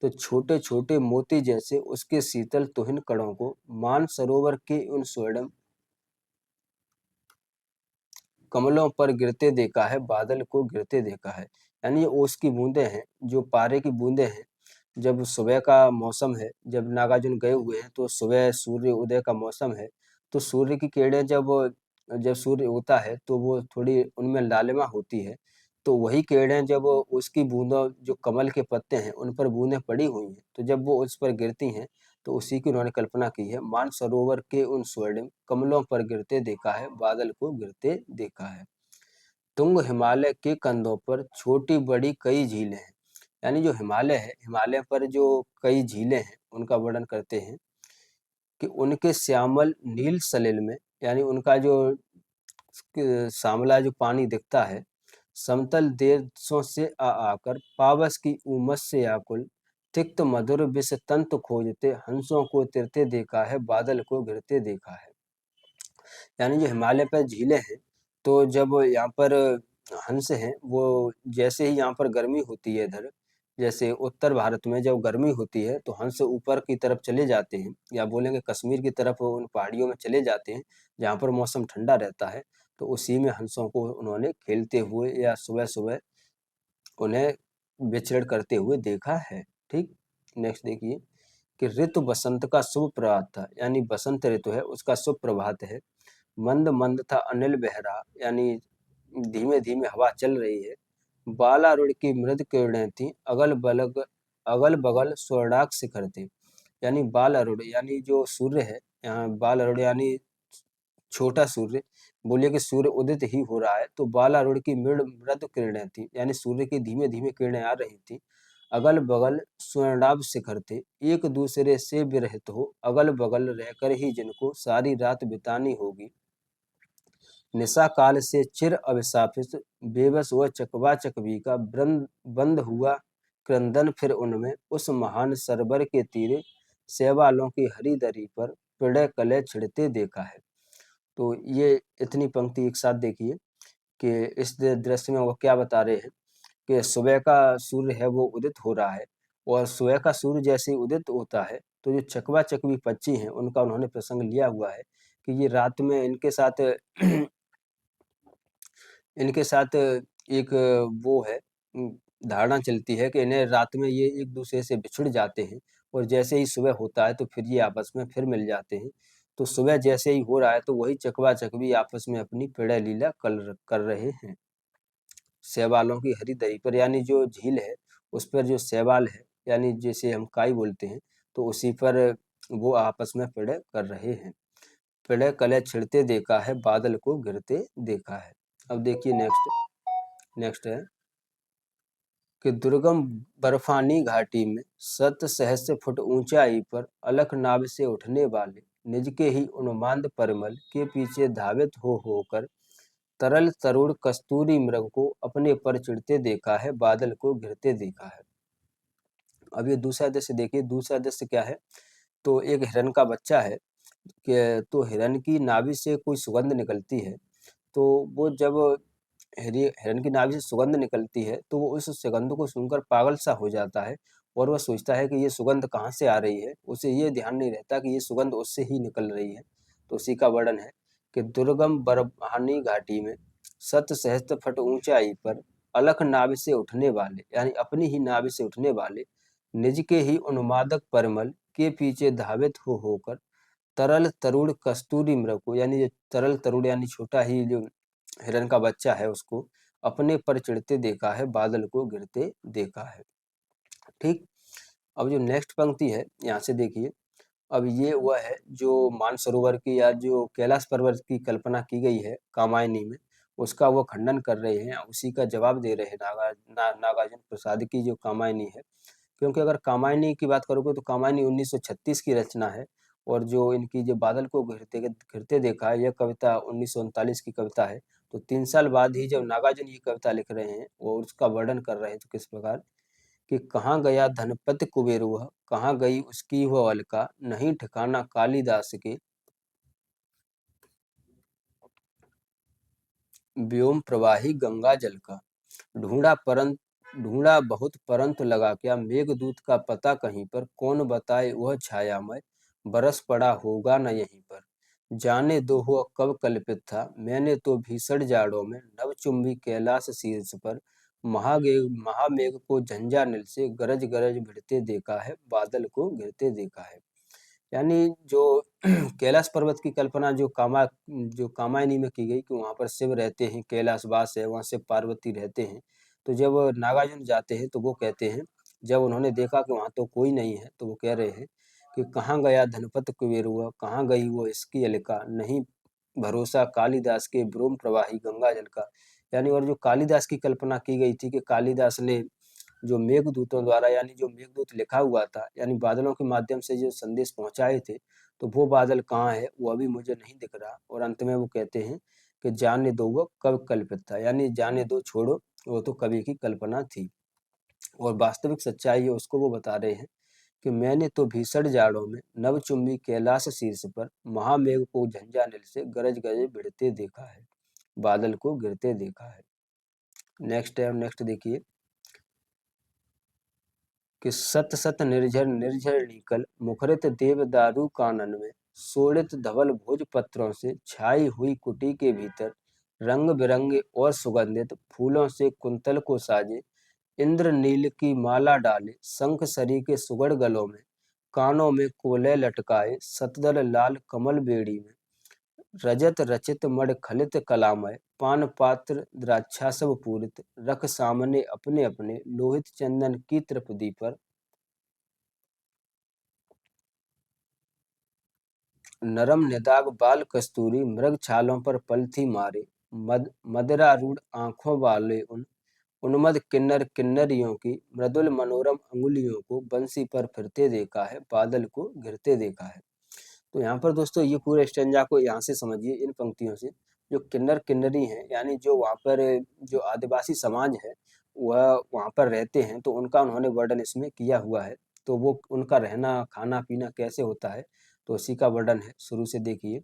तो छोटे छोटे मोती जैसे उसके शीतल तुहिन कणों को मानसरोवर के उन स्वर्ण कमलों पर गिरते देखा है, बादल को गिरते देखा है। यानी ये ओस की बूंदें हैं, जो पारे की बूंदें हैं। जब सुबह का मौसम है, जब नागार्जुन गए हुए हैं तो सुबह सूर्य उदय का मौसम है, तो सूर्य की किरणें जब सूर्य उगता है तो वो थोड़ी उनमें लालिमा होती है। तो वही किरणें जब उसकी बूंदों जो कमल के पत्ते हैं उन पर बूंदें पड़ी हुई हैं, तो जब वो उस पर गिरती हैं तो उसी की उन्होंने कल्पना की है। मानसरोवर के उन स्वर्णिम कमलों पर गिरते देखा है, बादल को गिरते देखा है। तुंग हिमालय के कंधों पर छोटी बड़ी कई झीलें हैं। यानी जो हिमालय है, हिमालय पर जो कई झीलें हैं उनका वर्णन करते हैं कि उनके श्यामल नील सलिल में यानी उनका जो सांवला जो पानी दिखता है, समतल देशों से आकर पावस की उमस से आकुल तिक्त मधुर विष तंतु खोजते हंसों को तिरते देखा है, बादल को गिरते देखा है। यानी जो हिमालय पर झीलें हैं, तो जब यहाँ पर हंस हैं, वो जैसे ही यहाँ पर गर्मी होती है इधर, जैसे उत्तर भारत में जब गर्मी होती है, तो हंस ऊपर की तरफ चले जाते हैं या बोलेंगे कश्मीर की तरफ उन पहाड़ियों में चले जाते हैं, जहाँ पर मौसम ठंडा रहता है। तो उसी में हंसों को उन्होंने खेलते हुए या सुबह-सुबह उन्हें विचरण करते हुए देखा है। ठीक? नेक्स्ट देखिए कि ऋतु बसंत का शुभ प्रभात था, यानी बसंत ऋतु है, उसका शुभ प्रभात है। मंद मंद था अनिल बहरा यानी धीमे धीमे हवा चल रही है। बालारुण की मृद किरणें थी अगल बगल स्वर्णाक शिखर थे। यानी बालारुण यानी जो सूर्य है, यहाँ बालारुण यानी छोटा सूर्य, बोलिए कि सूर्य उदित ही हो रहा है तो बालारुण की मृद मृद किरणें थी यानी सूर्य की धीमे धीमे किरणें आ रही थी। अगल बगल स्वर्णाभ शिखर थे, एक दूसरे से विरहित हो अगल बगल रहकर ही जिनको सारी रात बितानी होगी। निशा काल से चिर अभिशापित बेबस व चकवा चकवी का बंद हुआ क्रंदन फिर उनमें उस महान सरबर के तीरे शैवालों की हरी दरी पर प्रलय कलय छिड़ते देखा है। तो ये इतनी पंक्ति एक साथ देखिए कि इस दृश्य में वो क्या बता रहे हैं कि सुबह का सूर्य है वो उदित हो रहा है और सुबह का सूर्य जैसे ही उदित होता है तो जो चकवा चकवी पक्षी हैं उनका उन्होंने प्रसंग लिया हुआ है कि ये रात में इनके साथ एक वो है धारणा चलती है कि इन्हें रात में ये एक दूसरे से बिछुड़ जाते हैं और जैसे ही सुबह होता है तो फिर ये आपस में फिर मिल जाते हैं। तो सुबह जैसे ही हो रहा है तो वही चकवा चकवी आपस में अपनी प्रणय लीला कर रहे हैं। शैवालों की हरी दरी पर यानी जो झील है उस पर जो शैवाल है यानी जैसे हम काई बोलते हैं तो उसी पर वो आपस में प्रणय कर रहे हैं। प्रलय कलय छिड़ते देखा है, बादल को गिरते देखा है। अब देखिए नेक्स्ट नेक्स्ट है कि दुर्गम बर्फानी घाटी में सत सहस्त्र फुट ऊंचाई पर अलख नाभ से उठने वाले निज के ही उन्माद परिमल के पीछे धावित हो होकर तरल तरुण कस्तूरी मृग को अपने पर चिढ़ते देखा है, बादल को घिरते देखा है। अब ये दूसरा दृश्य देखिए, दूसरा दृश्य क्या है? तो एक हिरन का बच्चा है कि तो हिरन की नाभि से कोई सुगंध निकलती है। तो वो जब हिरन की नाभि से सुगंध निकलती है तो वो उस सुगंध को सुनकर पागल सा हो जाता है और वह सोचता है कि ये सुगंध कहाँ से आ रही है। उसे ये ध्यान नहीं रहता कि ये सुगंध उससे ही निकल रही है। तो उसी का वर्णन है कि दुर्गम बर्फानी घाटी में सत सहस्त्र फट ऊंचाई पर अलख नाभि से उठने वाले यानी अपनी ही नाभि से उठने वाले निज के ही उन्मादक परिमल के पीछे धावित हो होकर तरल तरुण कस्तूरी मृग को यानी जो तरल तरुण यानी छोटा ही जो हिरन का बच्चा है उसको अपने पर चढ़ते देखा है, बादल को गिरते देखा है। ठीक। अब जो नेक्स्ट पंक्ति है यहाँ से देखिए, अब ये वह है जो मानसरोवर की या जो कैलाश पर्वत की कल्पना की गई है कामायनी में, उसका वो खंडन कर रहे हैं, उसी का जवाब दे रहे हैं नागार्जुन प्रसाद की जो कामायनी है। क्योंकि अगर कामायनी की बात करोगे तो कामायनी 1936 की रचना है, और जो इनकी जो बादल को घिरते घिरते देखा है, यह कविता 1939 की कविता है। तो 3 साल बाद ही जब नागार्जुन ये कविता लिख रहे हैं और उसका वर्णन कर रहे हैं, तो किस प्रकार कि कहाँ गया धनपति कुबेर वह, कहाँ गई उसकी वह अलका, नहीं ठिकाना कालिदास के व्योम प्रवाही गंगा जल का। ढूंढा बहुत परंतु लगा क्या, मेघदूत का पता कहीं पर, कौन बताए वह छायामय, बरस पड़ा होगा न यहीं पर। जाने दो हुआ कब कल्पित था, मैंने तो भीषण जाड़ों में, नवचुंबी कैलाश शीर्ष पर, महामेघ को झंझानिल से गरज गरज भिड़ते देखा है, बादल को गिरते देखा है। यानी जो कैलाश पर्वत की कल्पना जो कामायनी में की गई कि वहाँ पर शिव रहते हैं, कैलाशवास है, वहाँ शिव पार्वती रहते हैं। तो जब नागार्जुन जाते हैं तो वो कहते हैं, जब उन्होंने देखा कि वहाँ तो कोई नहीं है, तो वो कह रहे हैं कि कहाँ गया धनपत कुबेर हुआ, कहाँ गई वो इसकी अलका, नहीं भरोसा कालिदास के ब्रोम प्रवाही गंगा जल का। यानी और जो कालिदास की कल्पना की गई थी कि कालिदास ने जो मेघदूतों द्वारा, यानी जो मेघदूत लिखा हुआ था, यानी बादलों के माध्यम से जो संदेश पहुंचाए थे, तो वो बादल कहाँ है वो अभी मुझे नहीं दिख रहा। और अंत में वो कहते हैं कि जाने दो वो कब कल्पित था, यानी जाने दो, छोड़ो, वो तो कवि की कल्पना थी। और वास्तविक सच्चाई है उसको वो बता रहे हैं कि मैंने तो भीषण जाड़ों में, नवचुंबी कैलाश शीर्ष पर, महामेघ को झंझानिल से गरज गरज भिड़ते देखा है, बादल को गिरते देखा है। नेक्स्ट है, नेक्स्ट देखिए कि सत सत निर्झर निर्झर निकल, मुखरित देव दारू कानन में, शोणित धवल भोज पत्रों से, छाई हुई कुटी के भीतर, रंग बिरंगे और सुगंधित फूलों से कुंतल को साजे, इंद्र नील की माला डाले, शंख सरी के सुगढ़ गलों में, कानों में कोले लटकाए, सतदल लाल कमल बेड़ी में, रजत रचित मण खलित कलामय, पान पात्र द्राक्षा सब पूरित, रख सामने अपने अपने, लोहित चंदन की त्रिपदी पर, नरम निदाग बाल कस्तूरी, मृग छालों पर पलथी मारे, मदिरारूढ़ आंखों वाले उन्मद किन्नर किन्नरियों की, मृदुल मनोरम अंगुलियों को बंसी पर फिरते देखा है, बादल को गिरते देखा है। तो यहाँ पर दोस्तों ये पूरे स्टेंजा को यहाँ से समझिए, इन पंक्तियों से जो किन्नर किन्नरी हैं, यानी जो वहाँ पर जो आदिवासी समाज है वह वहाँ पर रहते हैं, तो उनका उन्होंने वर्णन इसमें किया हुआ है। तो वो उनका रहना खाना पीना कैसे होता है, तो उसी का वर्णन है। शुरू से देखिए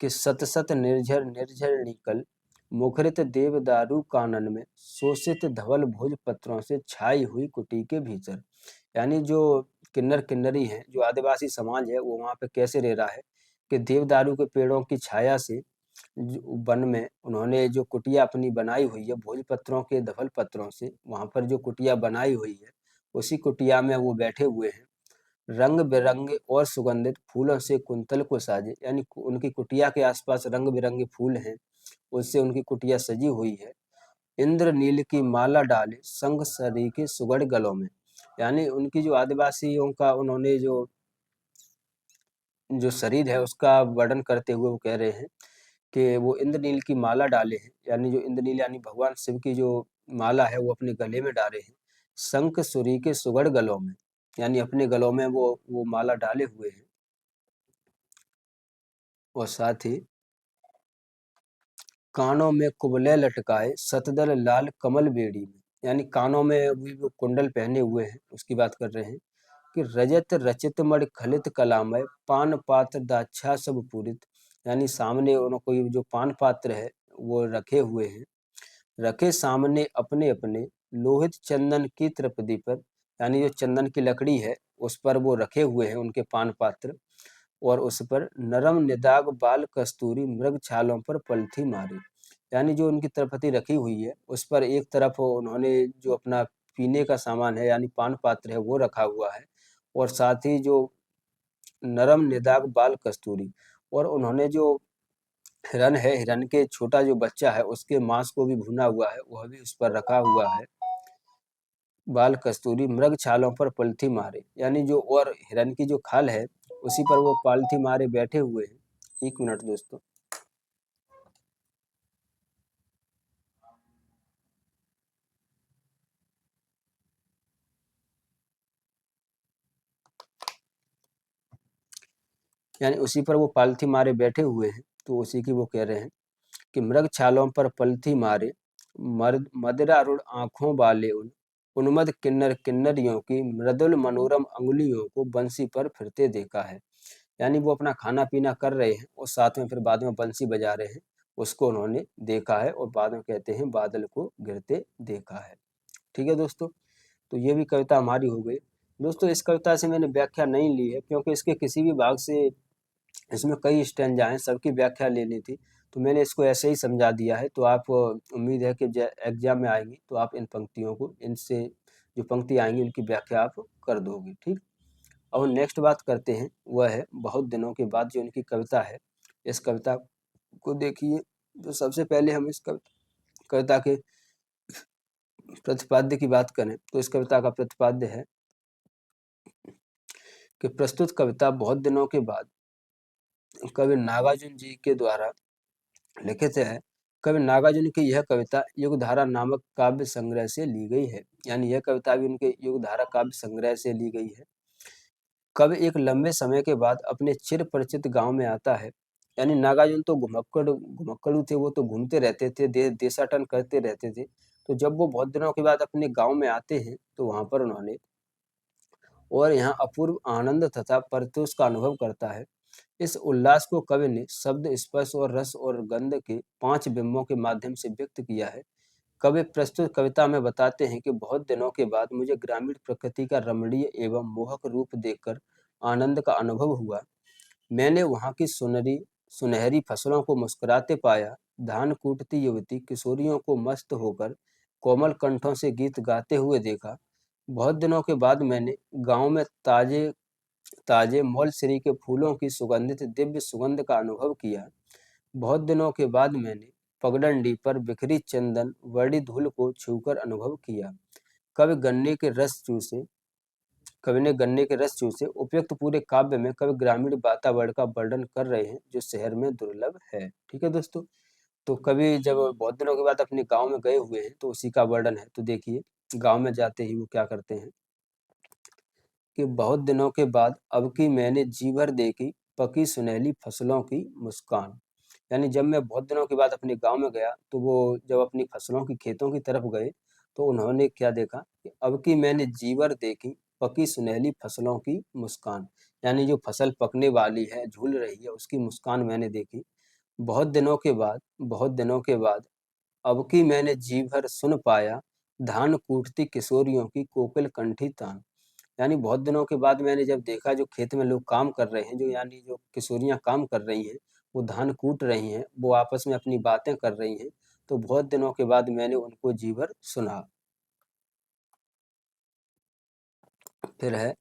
कि सत सत निर्झर निर्झर निकल, मुखरित देवदारू कानन में, शोषित धवल भोज पत्रों से, छाई हुई कुटी के भीतर। यानी जो किन्नर किन्नरी हैं, जो आदिवासी समाज है, वो वहाँ पे कैसे रह रहा है कि देवदारू के पेड़ों की छाया से वन में उन्होंने जो कुटिया अपनी बनाई हुई है, भोजपत्रों के धवल पत्रों से वहाँ पर जो कुटिया बनाई हुई है, उसी कुटिया में वो बैठे हुए हैं। रंग बिरंगे और सुगंधित फूलों से कुंतल को साजे, यानी उनकी कुटिया के आसपास रंग बिरंगे फूल हैं, उससे उनकी कुटिया सजी हुई है। इंद्र नील की माला डाले, संग सरी के सुगढ़ गलों में, यानी उनकी जो आदिवासियों का उन्होंने जो जो शरीर है उसका वर्णन करते हुए वो कह रहे हैं कि वो इंद्रनील की माला डाले हैं, यानी जो इंद्रनील यानी भगवान शिव की जो माला है वो अपने गले में डाले हैं। शंख सुरी के सुगढ़ गलों में, यानी अपने गलों में वो माला डाले हुए हैं। और साथ ही कानों में कुबले लटकाए, सतदल लाल कमल बेड़ी में, यानी कानों में वो कुंडल पहने हुए हैं, उसकी बात कर रहे हैं कि रजत रचित मणि खलित कलामय, पान पात्र दाक्षा सब पूरित, यानी सामने उनको ये जो पान पात्र है वो रखे हुए हैं, रखे सामने अपने अपने, लोहित चंदन की त्रिपदी पर, यानी जो चंदन की लकड़ी है उस पर वो रखे हुए हैं उनके पान पात्र, और उस पर नरम निदाग बाल कस्तूरी, मृग छालों पर पलथी मारी, यानी जो उनकी त्रिपति रखी हुई है उस पर एक तरफ उन्होंने जो अपना पीने का सामान है यानी पान पात्र है वो रखा हुआ है, और साथ ही जो नरम निदाग बाल कस्तूरी, और उन्होंने जो हिरन है, हिरन के छोटा जो बच्चा है उसके मांस को भी भुना हुआ है, वह भी उस पर रखा हुआ है। बाल कस्तूरी मृग छालों पर पलथी मारे, यानी जो और हिरन की जो खाल है उसी पर वो पालथी मारे बैठे हुए हैं। 1 मिनट दोस्तों। यानी उसी पर वो पालथी मारे बैठे हुए हैं, तो उसी की वो कह रहे हैं कि मृग छालों पर पलथी मारे, मर्द मदिरारूढ़ आंखों वाले उन उन्मद किन्नर किन्नरियों की मृदुल मनोरम अंगुलियों को बंसी पर फिरते देखा है। यानी वो अपना खाना पीना कर रहे हैं और साथ में फिर बाद में बंसी बजा रहे हैं, उसको उन्होंने देखा है और बाद में कहते हैं बादल को गिरते देखा है। ठीक है दोस्तों, तो ये भी कविता हमारी हो गई। दोस्तों इस कविता से मैंने व्याख्या नहीं ली है क्योंकि इसके किसी भी भाग से, इसमें कई स्टैंजा हैं, सबकी व्याख्या लेनी थी, तो मैंने इसको ऐसे ही समझा दिया है। तो आप उम्मीद है कि एग्जाम में आएंगी तो आप इन पंक्तियों को, इनसे जो पंक्ति आएंगी उनकी व्याख्या आप कर दोगे। ठीक। अब नेक्स्ट बात करते हैं, वह है बहुत दिनों के बाद जो इनकी कविता है। इस कविता को देखिए, तो सबसे पहले हम इस कविता के प्रतिपाद्य की बात करें तो इस कविता का प्रतिपाद्य है कि प्रस्तुत कविता बहुत दिनों के बाद कवि नागार्जुन जी के द्वारा लिखित है। कवि नागार्जुन की यह कविता युगधारा नामक काव्य संग्रह से ली गई है। यानी यह कविता भी उनके युगधारा काव्य संग्रह से ली गई है। कवि एक लंबे समय के बाद अपने चिर परिचित गांव में आता है। यानी नागार्जुन तो घुमक्कड़ू थे, वो तो घूमते रहते थे, देशाटन करते रहते थे। तो जब वो बहुत दिनों के बाद अपने गांव में आते हैं तो वहां पर उन्होंने और यहाँ अपूर्व आनंद तथा परितोष का अनुभव करता है। इस उल्लास को कवि ने शब्द, स्पर्श और रस और गंध के 5 बिंबों के माध्यम से व्यक्त किया है। कवि प्रस्तुत कविता में बताते हैं कि बहुत दिनों के बाद मुझे ग्रामीण प्रकृति का रमणीय एवं मोहक रूप देखकर आनंद का अनुभव हुआ। मैंने वहाँ की सुनहरी फसलों को मुस्कुराते पाया, धान कूटती युवती किशोरियों को मस्त होकर कोमल कंठों से गीत गाते हुए देखा। बहुत दिनों के बाद मैंने गांव में ताजे ताजे मोलसिरी के फूलों की सुगंधित दिव्य सुगंध का अनुभव किया। बहुत दिनों के बाद मैंने पगडंडी पर बिखरी चंदन वर्णी धूल को छूकर अनुभव किया। कवि गन्ने के रस चूसे कवि ने गन्ने के रस चूसे उपयुक्त पूरे काव्य में कवि ग्रामीण वातावरण का वर्णन कर रहे हैं जो शहर में दुर्लभ है। ठीक है दोस्तों, तो कवि जब बहुत दिनों के बाद अपने गांव में गए हुए हैं तो उसी का वर्णन है। तो देखिए, गांव में जाते ही वो क्या करते हैं कि बहुत दिनों के बाद अब की मैंने जी भर देखी पकी सुनहली फसलों की मुस्कान। यानी जब मैं बहुत दिनों के बाद अपने गांव में गया तो वो जब अपनी फसलों की खेतों की तरफ गए तो उन्होंने क्या देखा कि अब की मैंने जी भर देखी पकी सुनहली फसलों की मुस्कान। यानी जो फसल पकने वाली है, झूल रही है, उसकी मुस्कान मैंने देखी। बहुत दिनों के बाद अब की मैंने जी भर सुन पाया धान कूटती किशोरियों की कोकिल कंठी तान। यानी बहुत दिनों के बाद मैंने जब देखा जो खेत में लोग काम कर रहे हैं, जो यानी जो किशोरियां काम कर रही हैं, वो धान कूट रही हैं, वो आपस में अपनी बातें कर रही हैं। तो बहुत दिनों के बाद मैंने उनको जी भर सुना। फिर है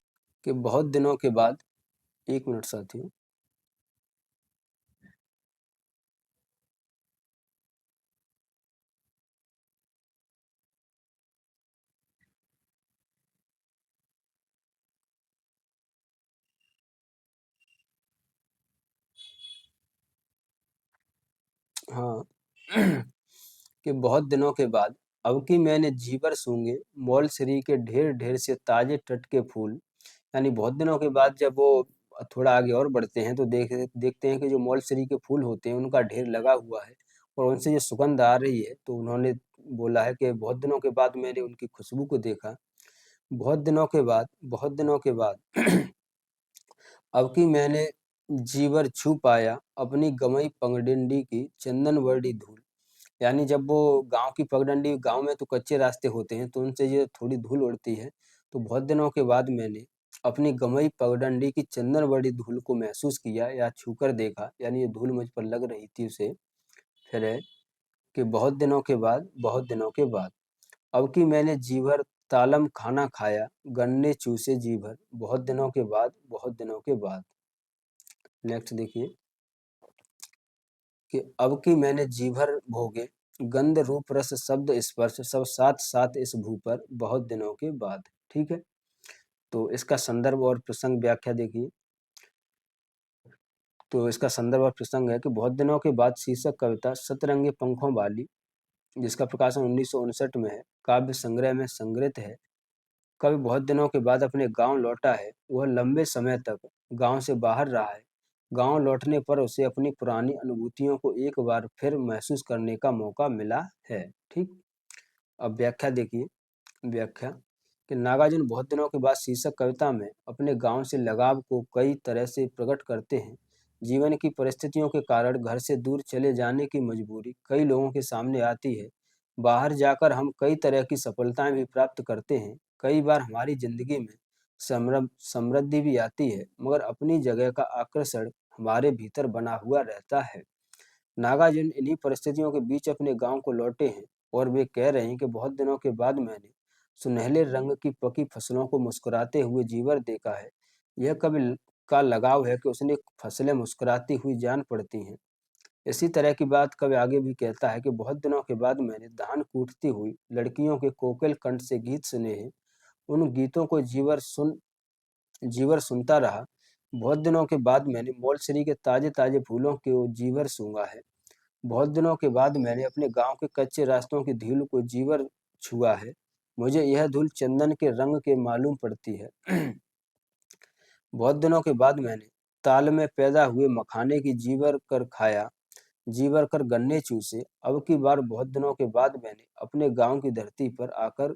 कि बहुत दिनों के बाद, 1 मिनट साथियों। हाँ। कि बहुत दिनों के बाद अब की मैंने जी भर सूंघे मौल श्री के ढेर ढेर से ताजे टटके फूल। यानी बहुत दिनों के बाद जब वो थोड़ा आगे और बढ़ते हैं तो देखते हैं कि जो मौलसरी के फूल होते हैं उनका ढेर लगा हुआ है और उनसे जो सुगंध आ रही है। तो उन्होंने बोला है कि बहुत दिनों के बाद मैंने उनकी खुशबू को देखा। बहुत दिनों के बाद अब की मैंने जीवर छू पाया अपनी गमई पगडंडी की चंदन वर्डी धूल। यानी जब वो गांव की पगडंडी, गांव में तो कच्चे रास्ते होते हैं तो उनसे ये थोड़ी धूल उड़ती है। तो बहुत दिनों के बाद मैंने अपनी गमई पगडंडी की चंदन बड़ी धूल को महसूस किया या छूकर देखा। यानी ये धूल मुझ पर लग रही थी उसे। फिर है कि बहुत दिनों के बाद अब की मैंने जी भर तालम खाना खाया गन्ने चूसे जी भर। बहुत दिनों के बाद। नेक्स्ट देखिए। कि अब की मैंने जी भर भोगे, गंध रूप रस शब्द स्पर्श सब साथ साथ इस भू पर बहुत दिनों के बाद। ठीक है, तो इसका संदर्भ और प्रसंग व्याख्या देखिए। तो इसका संदर्भ और प्रसंग है कि बहुत दिनों के बाद शीर्षक कविता सतरंगी पंखों वाली, जिसका प्रकाशन 1959 में है, काव्य संग्रह में संग्रहित है। कवि बहुत दिनों के बाद अपने गांव लौटा है। वह लंबे समय तक गांव से बाहर रहा है। गांव लौटने पर उसे अपनी पुरानी अनुभूतियों को एक बार फिर महसूस करने का मौका मिला है। ठीक, अब व्याख्या देखिए। व्याख्या कि नागार्जुन बहुत दिनों के बाद शीर्षक कविता में अपने गांव से लगाव को कई तरह से प्रकट करते हैं। जीवन की परिस्थितियों के कारण घर से दूर चले जाने की मजबूरी कई लोगों के सामने आती है। बाहर जाकर हम कई तरह की सफलताएं भी प्राप्त करते हैं। कई बार हमारी जिंदगी में समृद्धि भी आती है, मगर अपनी जगह का आकर्षण हमारे भीतर बना हुआ रहता है। नागार्जुन इन्हीं परिस्थितियों के बीच अपने गांव को लौटे हैं और वे कह रहे हैं कि बहुत दिनों के बाद मैंने सुनहले रंग की पकी फसलों को मुस्कुराते हुए जीवर देखा है। यह कवि का लगाव है कि उसने फसलें मुस्कुराती हुई जान पड़ती हैं। इसी तरह की बात कवि आगे भी कहता है कि बहुत दिनों के बाद मैंने धान कूटती हुई लड़कियों के कोकिल कंठ से गीत सुने हैं। उन गीतों को जीवर सुनता रहा। बहुत दिनों के बाद मैंने मोलसरी के ताजे ताजे फूलों को जीवर सूंघा है। बहुत दिनों के बाद मैंने अपने गांव के कच्चे रास्तों की धूल को जीवर छुआ है। मुझे यह धूल चंदन के रंग के मालूम पड़ती है। बहुत दिनों के बाद मैंने ताल में पैदा हुए मखाने की जीवर कर खाया, जीवर कर गन्ने चूसे। अब की बार बहुत दिनों के बाद मैंने अपने गांव की धरती पर आकर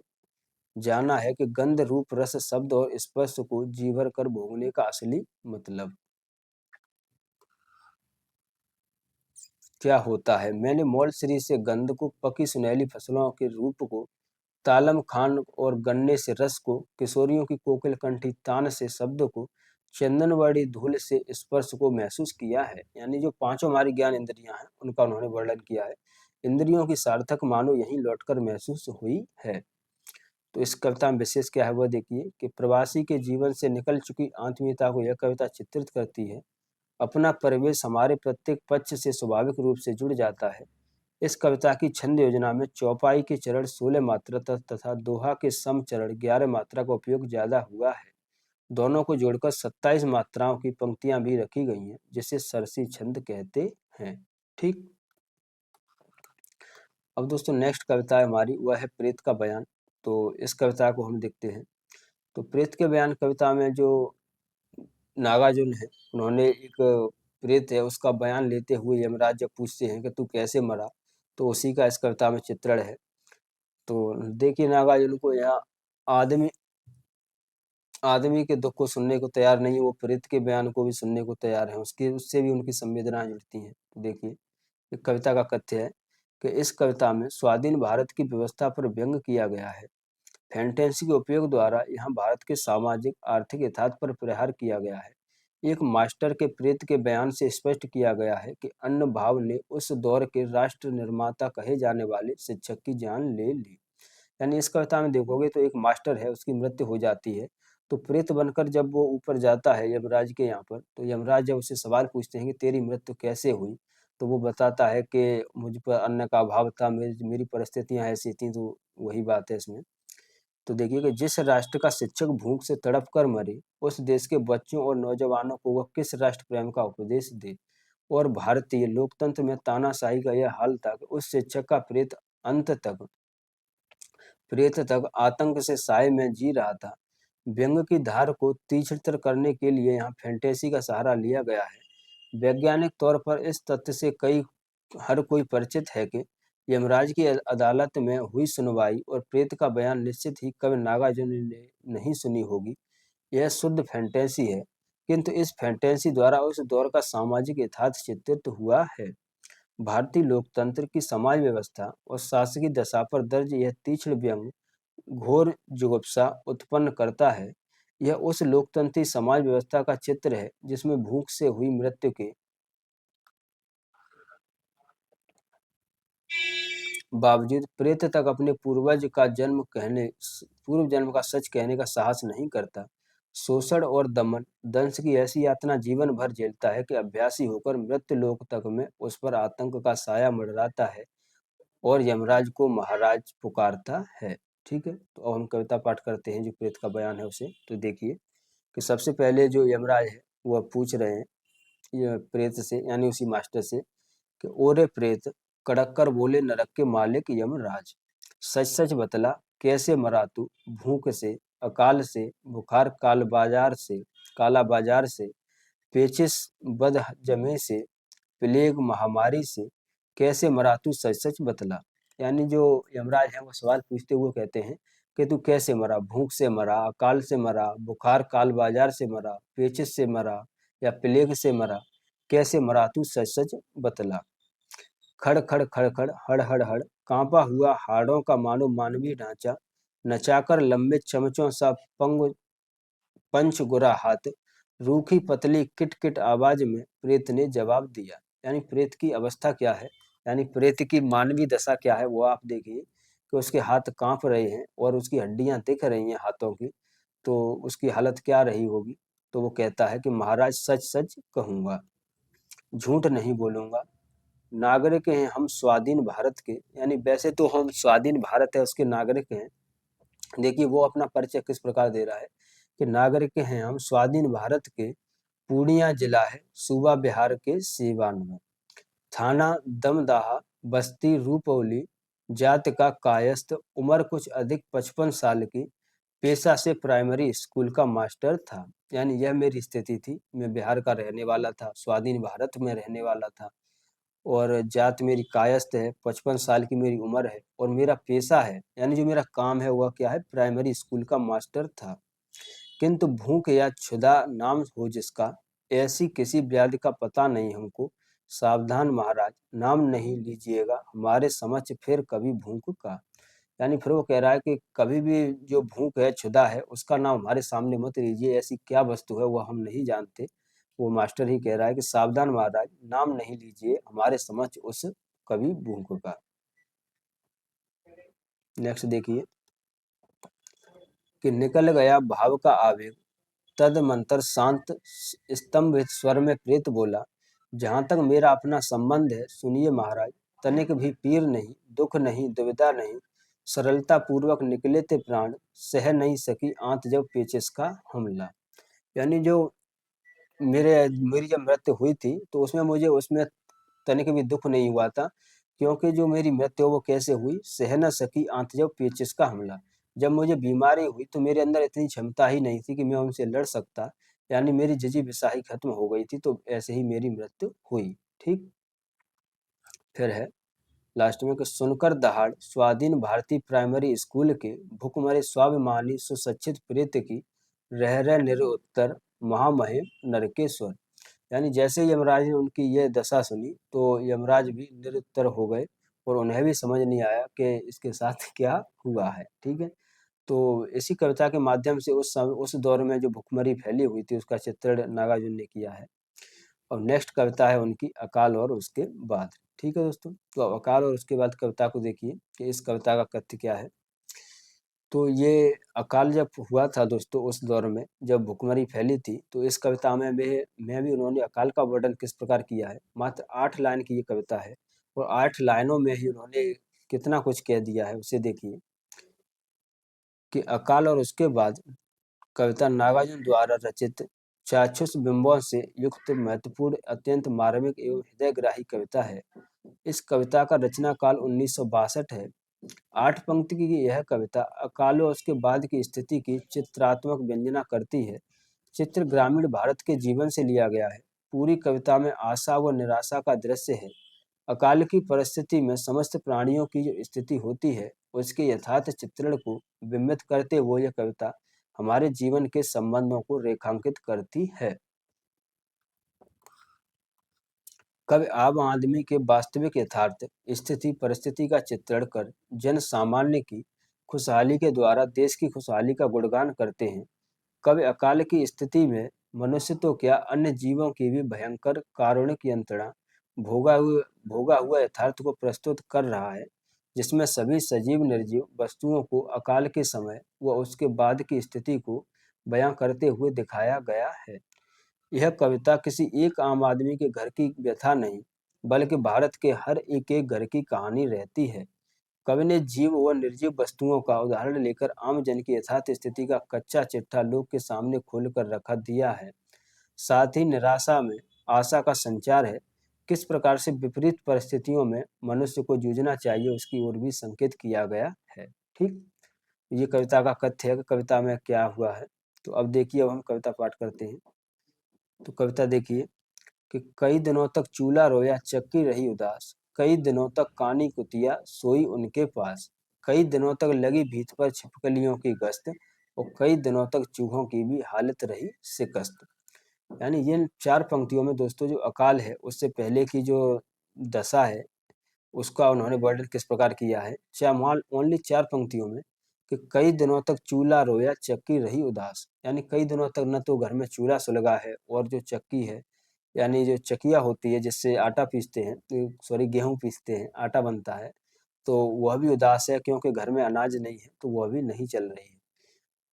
जाना है कि गंध रूप रस शब्द और स्पर्श को जीवर कर भोगने का असली मतलब क्या होता है। मैंने मोलश्री से गंध को, पकी सुनहली फसलों के रूप को, तालम खान और गन्ने से रस को, किशोरियों की कोकिल कंठी तान से शब्द को, चंदनवाड़ी धूल से स्पर्श को महसूस किया है। यानी जो पांचों हमारी ज्ञान इंद्रियां हैं, उनका उन्होंने वर्णन किया है। इंद्रियों की सार्थक मानो यहीं लौटकर महसूस हुई है। तो इस कविता में विशेष क्या है वह देखिए कि प्रवासी के जीवन से निकल चुकी आत्मीयता को यह कविता चित्रित करती है। अपना परिवेश हमारे प्रत्येक पक्ष से स्वाभाविक रूप से जुड़ जाता है। इस कविता की छंद योजना में चौपाई के चरण 16 मात्रा तथा दोहा के सम चरण 11 मात्रा का उपयोग ज्यादा हुआ है। दोनों को जोड़कर 27 मात्राओं की पंक्तियां भी रखी गई हैं, जिसे सरसी छंद कहते हैं। ठीक, अब दोस्तों नेक्स्ट कविता है हमारी, वह है प्रेत का बयान। तो इस कविता को हम देखते हैं। तो प्रेत के बयान कविता में जो नागार्जुन है, उन्होंने एक प्रेत है उसका बयान लेते हुए यमराज जब पूछते हैं कि तू कैसे मरा, तो उसी का इस कविता में चित्रण है। तो देखिए नागार्जुन को यह आदमी आदमी के दुख को सुनने को तैयार नहीं है, वो प्रेत के बयान को भी सुनने को तैयार है। उसके उससे भी उनकी संवेदनाएं जुड़ती हैं। तो देखिए कविता का कथ्य है कि इस कविता में स्वाधीन भारत की व्यवस्था पर व्यंग किया गया है। फैंटेसी के उपयोग द्वारा यहाँ भारत के सामाजिक आर्थिक यथार्थ पर प्रहार किया गया है। एक मास्टर के प्रेत के बयान से स्पष्ट किया गया है कि अन्न भाव ने उस दौर के राष्ट्र निर्माता कहे जाने वाले शिक्षक की जान ले ली। यानी इस कविता में देखोगे तो एक मास्टर है, उसकी मृत्यु हो जाती है। तो प्रेत बनकर जब वो ऊपर जाता है यमराज के यहाँ पर, तो यमराज जब उससे सवाल पूछते हैं कि तेरी मृत्यु कैसे हुई, तो वो बताता है कि मुझ पर अन्न का अभाव था, मेरी परिस्थितियां ऐसी थी। तो वही बात है इसमें। तो देखिए कि जिस राष्ट्र का शिक्षक भूख से तड़प कर मरे, उस देश के बच्चों और नौजवानों को वह किस राष्ट्र प्रेम का उपदेश दे। और भारतीय लोकतंत्र में तानाशाही का यह हाल था कि उस शिक्षक का प्रेत तक आतंक से साए में जी रहा था। व्यंग की धार को तीक्ष्णतर करने के लिए यहाँ फैंटेसी का सहारा लिया गया है। वैज्ञानिक तौर पर इस तथ्य से हर कोई परिचित है कि यमराज की अदालत में हुई सुनवाई और प्रेत का बयान निश्चित ही कवि नागार्जुन ने नहीं सुनी होगी। यह शुद्ध फैंटेसी है, किंतु इस फैंटेसी द्वारा उस दौर का सामाजिक यथार्थ चित्रित हुआ है। भारतीय लोकतंत्र की समाज व्यवस्था और शासकीय दशा पर दर्ज यह तीक्ष्ण व्यंग घोर जुगुप्सा उत्पन्न करता है। यह उस लोकतंत्री समाज व्यवस्था का चित्र है जिसमें भूख से हुई मृत्यु के बावजूद प्रेत तक अपने पूर्व जन्म का सच कहने का साहस नहीं करता। शोषण और दमन दंश की ऐसी यातना जीवन भर झेलता है कि अभ्यासी होकर मृत्यु लोक तक में उस पर आतंक का साया मंडराता है और यमराज को महाराज पुकारता है। ठीक है, तो अब हम कविता पाठ करते हैं जो प्रेत का बयान है उसे। तो देखिए कि सबसे पहले जो यमराज है वह पूछ रहे हैं ये प्रेत से, यानी उसी मास्टर से, कि ओरे प्रेत, कड़क कर बोले नरक के मालिक यमराज, सच सच बतला कैसे मरा तू भूख से, अकाल से, बुखार काला बाजार से, पेचिश बद जमे से, प्लेग महामारी से, कैसे मरा तू सच सच बतला। यानी जो यमराज है वो सवाल पूछते हुए कहते हैं कि तू कैसे मरा, भूख से मरा, अकाल से मरा, बुखार काल बाजार से मरा, पेचिश से मरा या प्लेग से मरा, कैसे मरा तू सच सच बतला। खड़ खड़ खड़ खड़ हड़ हड़ हड़ कांपा हुआ हाड़ों का मानो मानवीय ढांचा, नचाकर लंबे चमचों सा पंच गुरा हाथ, रूखी पतली किट किट आवाज में प्रेत ने जवाब दिया। यानी प्रेत की अवस्था क्या है, यानी प्रेत की मानवीय दशा क्या है, वो आप देखिए कि उसके हाथ कांप रहे हैं और उसकी हड्डियां दिख रही हैं हाथों की, तो उसकी हालत क्या रही होगी। तो वो कहता है कि महाराज सच सच कहूंगा, झूठ नहीं बोलूंगा, नागरिक हैं हम स्वाधीन भारत के, यानी वैसे तो हम स्वाधीन भारत है उसके नागरिक हैं। देखिए वो अपना परिचय किस प्रकार दे रहा है कि नागरिक हैं हम स्वाधीन भारत के, पूर्णिया जिला है सूबा बिहार के सीवान में, थाना दमदाहा, बस्ती रूपौली, जात का कायस्थ, उम्र कुछ अधिक 55 साल की, पेशा से प्राइमरी स्कूल का मास्टर था। यानी यह मेरी स्थिति थी, मैं बिहार का रहने वाला था, स्वाधीन भारत में रहने वाला था, और जात मेरी कायस्थ है, 55 साल की मेरी उम्र है, और मेरा पेशा है, यानी जो मेरा काम है वह क्या है, प्राइमरी स्कूल का मास्टर था। किंतु भूख या क्षुधा नाम हो जिसका, ऐसी किसी व्याधि का पता नहीं हमको, सावधान महाराज नाम नहीं लीजिएगा हमारे समक्ष फिर कभी भूख का। यानी फिर वो कह रहा है कि कभी भी जो भूख है, क्षुधा है, उसका नाम हमारे सामने मत लीजिए, ऐसी क्या वस्तु है वह हम नहीं जानते। वो मास्टर ही कह रहा है कि सावधान महाराज नाम नहीं लीजिए हमारे समक्ष उस कभी भूख का। नेक्स्ट देखिए कि निकल गया भाव का आवेग, तदमंतर शांत स्तंभित स्वर में प्रेत बोला, जहां तक मेरा अपना संबंध है सुनिए महाराज, तनिक भी पीर नहीं, दुख नहीं, दुविधा नहीं, सरलता पूर्वक निकले थे प्राण, सह नहीं सकी आंत जब पेचिश का हमला। यानी जो मेरी जब मृत्यु हुई थी तो उसमें मुझे उसमें तनिक भी दुख नहीं हुआ था, क्योंकि जो मेरी मृत्यु वो कैसे हुई, सह न सकी आंत जब पेचिश का हमला। जब मुझे बीमारी हुई तो मेरे अंदर इतनी क्षमता ही नहीं थी कि मैं उनसे लड़ सकता, यानी मेरी जजी बिसाही खत्म हो गई थी, तो ऐसे ही मेरी मृत्यु हुई। ठीक, फिर है लास्ट में कि सुनकर दहाड़ स्वाधीन भारतीय प्राइमरी स्कूल के भुखमरे स्वाभिमानी सुशिक्षित प्रेत की, रह रह निरुत्तर महामहिम नरकेश्वर। यानी जैसे यमराज ने उनकी ये दशा सुनी तो यमराज भी निरुत्तर हो गए और उन्हें भी समझ नहीं आया कि इसके साथ क्या हुआ है। ठीक है, तो इसी कविता के माध्यम से उस दौर में जो भुखमरी फैली हुई थी उसका चित्रण नागार्जुन ने किया है। और नेक्स्ट कविता है उनकी अकाल और उसके बाद। ठीक है दोस्तों, तो अब अकाल और उसके बाद कविता को देखिए कि इस कविता का कथ्य क्या है। तो ये अकाल जब हुआ था दोस्तों उस दौर में जब भुखमरी फैली थी, तो इस कविता में भी उन्होंने अकाल का वर्णन किस प्रकार किया है। मात्र 8 लाइन की ये कविता है और 8 लाइनों में ही उन्होंने कितना कुछ कह दिया है, उसे देखिए कि अकाल और उसके बाद कविता नागार्जुन द्वारा रचित चाक्षुष बिंबों से युक्त महत्वपूर्ण, अत्यंत मार्मिक एवं हृदयग्राही कविता है। इस कविता का रचना काल 1962 है। 8 पंक्ति की यह कविता अकाल और उसके बाद की स्थिति की चित्रात्मक व्यंजना करती है। चित्र ग्रामीण भारत के जीवन से लिया गया है। पूरी कविता में आशा व निराशा का दृश्य है। अकाल की परिस्थिति में समस्त प्राणियों की जो स्थिति होती है उसके यथार्थ चित्रण को बिंबित करते हुए यह कविता हमारे जीवन के संबंधों को रेखांकित करती है। कवि आम आदमी के वास्तविक यथार्थ स्थिति परिस्थिति का चित्रण कर जन सामान्य की खुशहाली के द्वारा देश की खुशहाली का गुणगान करते हैं। कवि अकाल की स्थिति में मनुष्य तो क्या अन्य जीवों की भी भयंकर कारुणिक यंत्रणा भोगा हुआ यथार्थ को प्रस्तुत कर रहा है, जिसमें सभी सजीव निर्जीव वस्तुओं को अकाल के समय व उसके बाद की स्थिति को बयां करते हुए दिखाया गया है। यह कविता किसी एक आम आदमी के घर की व्यथा नहीं, बल्कि भारत के हर एक एक घर की कहानी रहती है। कवि ने जीव व निर्जीव वस्तुओं का उदाहरण लेकर आम जन की यथार्थ स्थिति का कच्चा चिट्ठा लोग के सामने खोलकर रखा दिया है। साथ ही निराशा में आशा का संचार है। किस प्रकार से विपरीत परिस्थितियों में मनुष्य को जूझना चाहिए उसकी ओर भी संकेत किया गया है। ठीक, ये कविता का कथ्य है कि कविता में क्या हुआ है। तो अब देखिए, अब हम कविता पाठ करते हैं। तो कविता देखिए कि कई दिनों तक चूल्हा रोया चक्की रही उदास, कई दिनों तक कानी कुतिया सोई उनके पास, कई दिनों तक लगी भीत पर छिपकलियों की गश्त, और कई दिनों तक चूहों की भी हालत रही शिकस्त। यानी ये 4 पंक्तियों में दोस्तों जो अकाल है उससे पहले की जो दशा है उसका उन्होंने वर्णन किस प्रकार किया है। ओनली 4 पंक्तियों में कि कई दिनों तक चूल्हा रोया चक्की रही उदास, यानी कई दिनों तक न तो घर में चूल्हा सुलगा है और जो चक्की है यानी जो चकिया होती है जिससे आटा पीसते हैं, सॉरी गेहूं पीसते हैं, आटा बनता है, तो वह भी उदास है क्योंकि घर में अनाज नहीं है, तो वह भी नहीं चल रही है।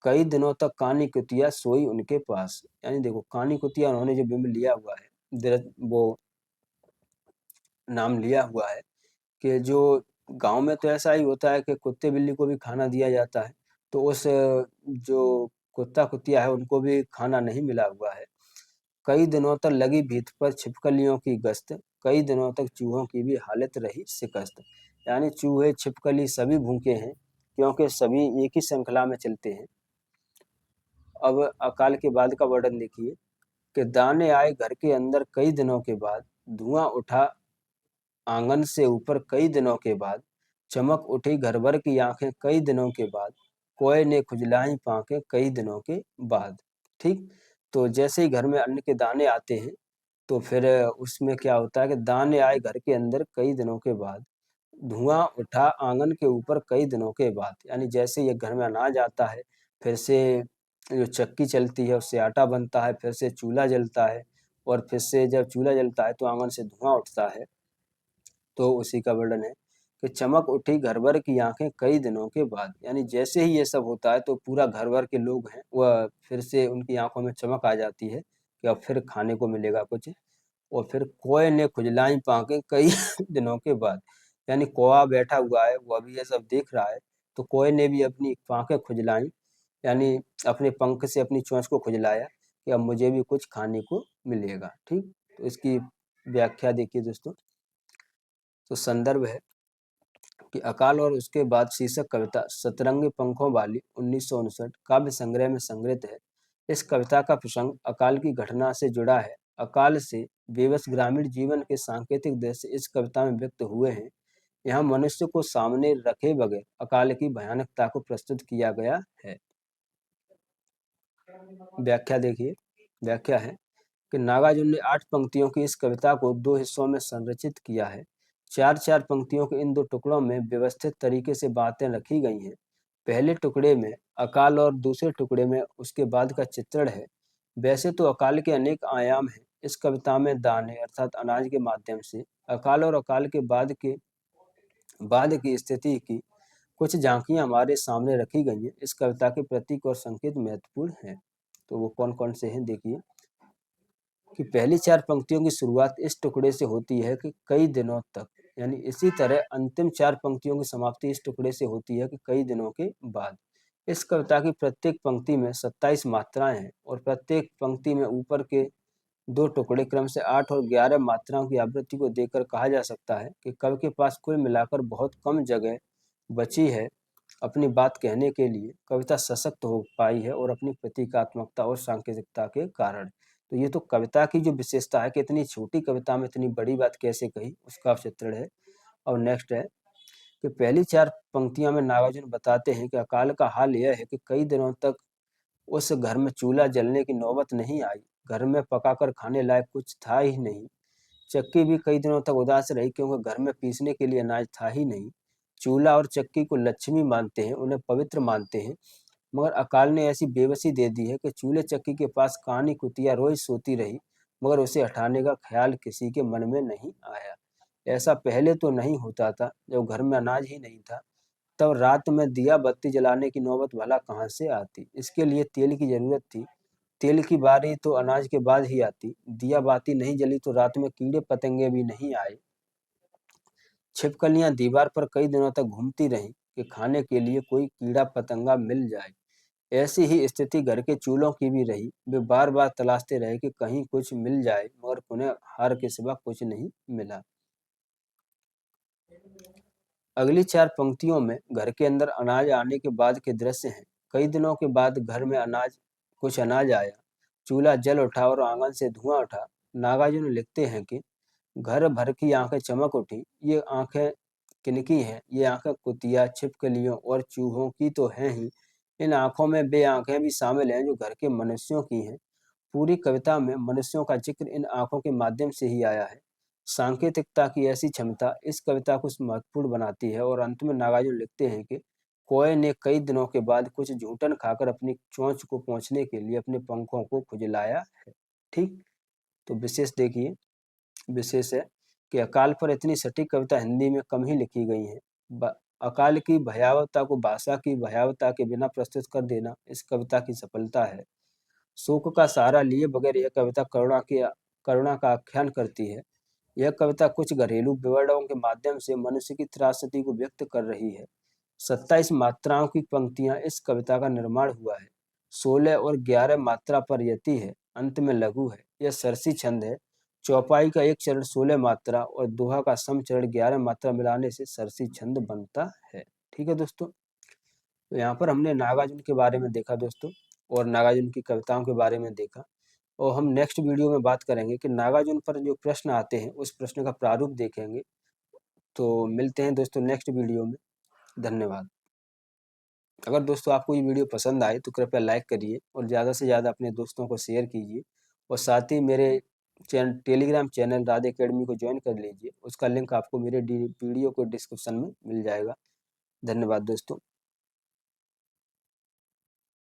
कई दिनों तक कानी कुतिया सोई उनके पास, यानी देखो कानी कुतिया उन्होंने जो बिंब लिया हुआ है, वो नाम लिया हुआ है कि जो गांव में तो ऐसा ही होता है कि कुत्ते बिल्ली को भी खाना दिया जाता है, तो उस जो कुत्ता कुतिया है उनको भी खाना नहीं मिला हुआ है। कई दिनों तक लगी भीत पर छिपकलियों की गश्त, कई दिनों तक चूहों की भी हालत रही शिकस्त, यानी चूहे छिपकली सभी भूखे हैं क्योंकि सभी एक ही श्रृंखला में चलते हैं। अब अकाल के बाद का वर्णन देखिए कि दाने आए घर के अंदर कई दिनों के बाद, धुआं उठा आंगन से ऊपर कई दिनों के बाद, चमक उठी घर भर की आंखें कई दिनों के बाद, कोए ने खुजलाई पांखें कई दिनों के बाद। ठीक, तो जैसे ही घर में अन्न के दाने आते हैं तो फिर उसमें क्या होता है कि दाने आए घर के अंदर कई दिनों के बाद, धुआं उठा आंगन के ऊपर कई दिनों के बाद, यानी जैसे ये घर में अनाज आता है, फिर से जो चक्की चलती है उससे आटा बनता है, फिर से चूल्हा जलता है, और फिर से जब चूल्हा जलता है तो आंगन से धुआं उठता है। तो उसी का वर्णन है कि चमक उठी घर भर की आंखें कई दिनों के बाद, यानी जैसे ही ये सब होता है तो पूरा घर भर के लोग हैं वह फिर से उनकी आंखों में चमक आ जाती है कि अब फिर खाने को मिलेगा कुछ। और फिर कोए ने खुजलाई पाके कई दिनों के बाद, यानी कौआ बैठा हुआ है वह भी ये सब देख रहा है, तो कोए ने भी अपनी पांखें खुजलाई, यानी अपने पंख से अपनी चोंच को खुजलाया कि अब मुझे भी कुछ खाने को मिलेगा। ठीक, तो इसकी व्याख्या देखिए दोस्तों। तो संदर्भ है कि अकाल और उसके बाद शीर्षक कविता सतरंगी पंखों वाली 1959 काव्य संग्रह में संग्रहित है। इस कविता का प्रसंग अकाल की घटना से जुड़ा है। अकाल से बेबस ग्रामीण जीवन के सांकेतिक दृश्य इस कविता में व्यक्त हुए हैं। यहाँ मनुष्य को सामने रखे बगैर अकाल की भयानकता को प्रस्तुत किया गया है। व्याख्या देखिए, व्याख्या है कि नागार्जुन ने 8 पंक्तियों की इस कविता को 2 हिस्सों में संरचित किया है। 4-4 पंक्तियों के इन 2 टुकड़ों में व्यवस्थित तरीके से बातें रखी गई हैं। पहले टुकड़े में अकाल और दूसरे टुकड़े में उसके बाद का चित्रण है। वैसे तो अकाल के अनेक आयाम हैं। इस कविता में दाने अर्थात अनाज के माध्यम से अकाल और अकाल के बाद की स्थिति की कुछ झांकियां हमारे सामने रखी गई हैं। इस कविता के प्रतीक और संकेत महत्वपूर्ण हैं। तो वो कौन कौन से हैं देखिए कि पहली 4 पंक्तियों की शुरुआत इस टुकड़े से होती है कि कई दिनों तक, यानी इसी तरह अंतिम 4 पंक्तियों की समाप्ति इस टुकड़े से होती है कि कई दिनों के बाद। इस कविता की प्रत्येक पंक्ति में 27 मात्राएं हैं और प्रत्येक पंक्ति में ऊपर के 2 टुकड़े क्रम से 8 और 11 मात्राओं की आवृत्ति को देखकर कहा जा सकता है कि कवि के पास कुल मिलाकर बहुत कम जगह बची है अपनी बात कहने के लिए। कविता सशक्त हो पाई है और अपनी प्रतीकात्मकता और सांकेतिकता के कारण। तो ये तो कविता की जो विशेषता है कि इतनी छोटी कविता में इतनी बड़ी बात कैसे कही, उसका चित्रण है। और नेक्स्ट है कि पहली 4 पंक्तियों में नागार्जुन बताते हैं कि अकाल का हाल यह है कि कई दिनों तक उस घर में चूल्हा जलने की नौबत नहीं आई। घर में पकाकर खाने लायक कुछ था ही नहीं। चक्की भी कई दिनों तक उदास रही क्योंकि घर में पीसने के लिए अनाज था ही नहीं। चूल्हा और चक्की को लक्ष्मी मानते हैं, उन्हें पवित्र मानते हैं, मगर अकाल ने ऐसी बेबसी दे दी है कि चूल्हे चक्की के पास कानी कुतिया रोज सोती रही, मगर उसे हटाने का ख्याल किसी के मन में नहीं आया। ऐसा पहले तो नहीं होता था जब घर में अनाज ही नहीं था, तब रात में दिया बत्ती जलाने की नौबत भला कहाँ से आती। इसके लिए तेल की जरूरत थी। तेल की बारी तो अनाज के बाद ही आती। दिया बाती नहीं जली तो रात में कीड़े पतंगे भी नहीं आए। छिपकलियां दीवार पर कई दिनों तक घूमती रहीं कि खाने के लिए कोई कीड़ा पतंगा मिल जाए। ऐसी ही स्थिति घर के चूल्हों की भी रही। वे बार बार तलाशते रहे कि कहीं कुछ मिल जाए, मगर उन्हें हार के सिवा कुछ नहीं मिला। अगली 4 पंक्तियों में घर के अंदर अनाज आने के बाद के दृश्य हैं। कई दिनों के बाद घर में कुछ अनाज आया। चूल्हा जल उठा और आंगन से धुआं उठा। नागार्जुन लिखते हैं कि घर भर की आंखें चमक उठी। ये आंखें किनकी हैं? ये आंखें कुतिया, छिपकलियों और चूहों की तो हैं ही। इन आंखों में वे आंखें भी शामिल हैं जो घर के मनुष्यों की हैं। पूरी कविता में मनुष्यों का जिक्र इन आंखों के माध्यम से ही आया है। सांकेतिकता की ऐसी क्षमता इस कविता को महत्वपूर्ण बनाती है। और अंत में नागार्जुन लिखते हैं कि कोय ने कई दिनों के बाद कुछ जूठन खाकर अपनी चोंच को पोंछने के लिए अपने पंखों को खुजलाया है। ठीक, तो विशेष देखिए, विशेष है कि अकाल पर इतनी सटीक कविता हिंदी में कम ही लिखी गई है। अकाल की भयावहता को भाषा की भयावहता के बिना प्रस्तुत कर देना इस कविता की सफलता है। शोक का सहारा लिए बगैर यह कविता करुणा का आख्यान करती है। यह कविता कुछ घरेलू विवरणों के माध्यम से मनुष्य की त्रासदी को व्यक्त कर रही है। 27 मात्राओं की पंक्तियां इस कविता का निर्माण हुआ है। 16 और 11 मात्रा पर यति है, अंत में लघु है। यह सरसी छंद है। चौपाई का एक चरण 16 मात्रा और दोहा का सम चरण 11 मात्रा मिलाने से सरसी छंद बनता है। ठीक है दोस्तों, तो यहाँ पर हमने नागार्जुन के बारे में देखा दोस्तों, और नागार्जुन की कविताओं के बारे में देखा। और हम नेक्स्ट वीडियो में बात करेंगे कि नागार्जुन पर जो प्रश्न आते हैं उस प्रश्न का प्रारूप देखेंगे। तो मिलते हैं दोस्तों नेक्स्ट वीडियो में। धन्यवाद। अगर दोस्तों आपको ये वीडियो पसंद आए तो कृपया लाइक करिए और ज़्यादा से ज़्यादा अपने दोस्तों को शेयर कीजिए। और साथ ही मेरे टेलीग्राम चैनल राधे अकेडमी को ज्वाइन कर लीजिए। उसका लिंक आपको मेरे वीडियो को डिस्क्रिप्शन में मिल जाएगा। धन्यवाद दोस्तों।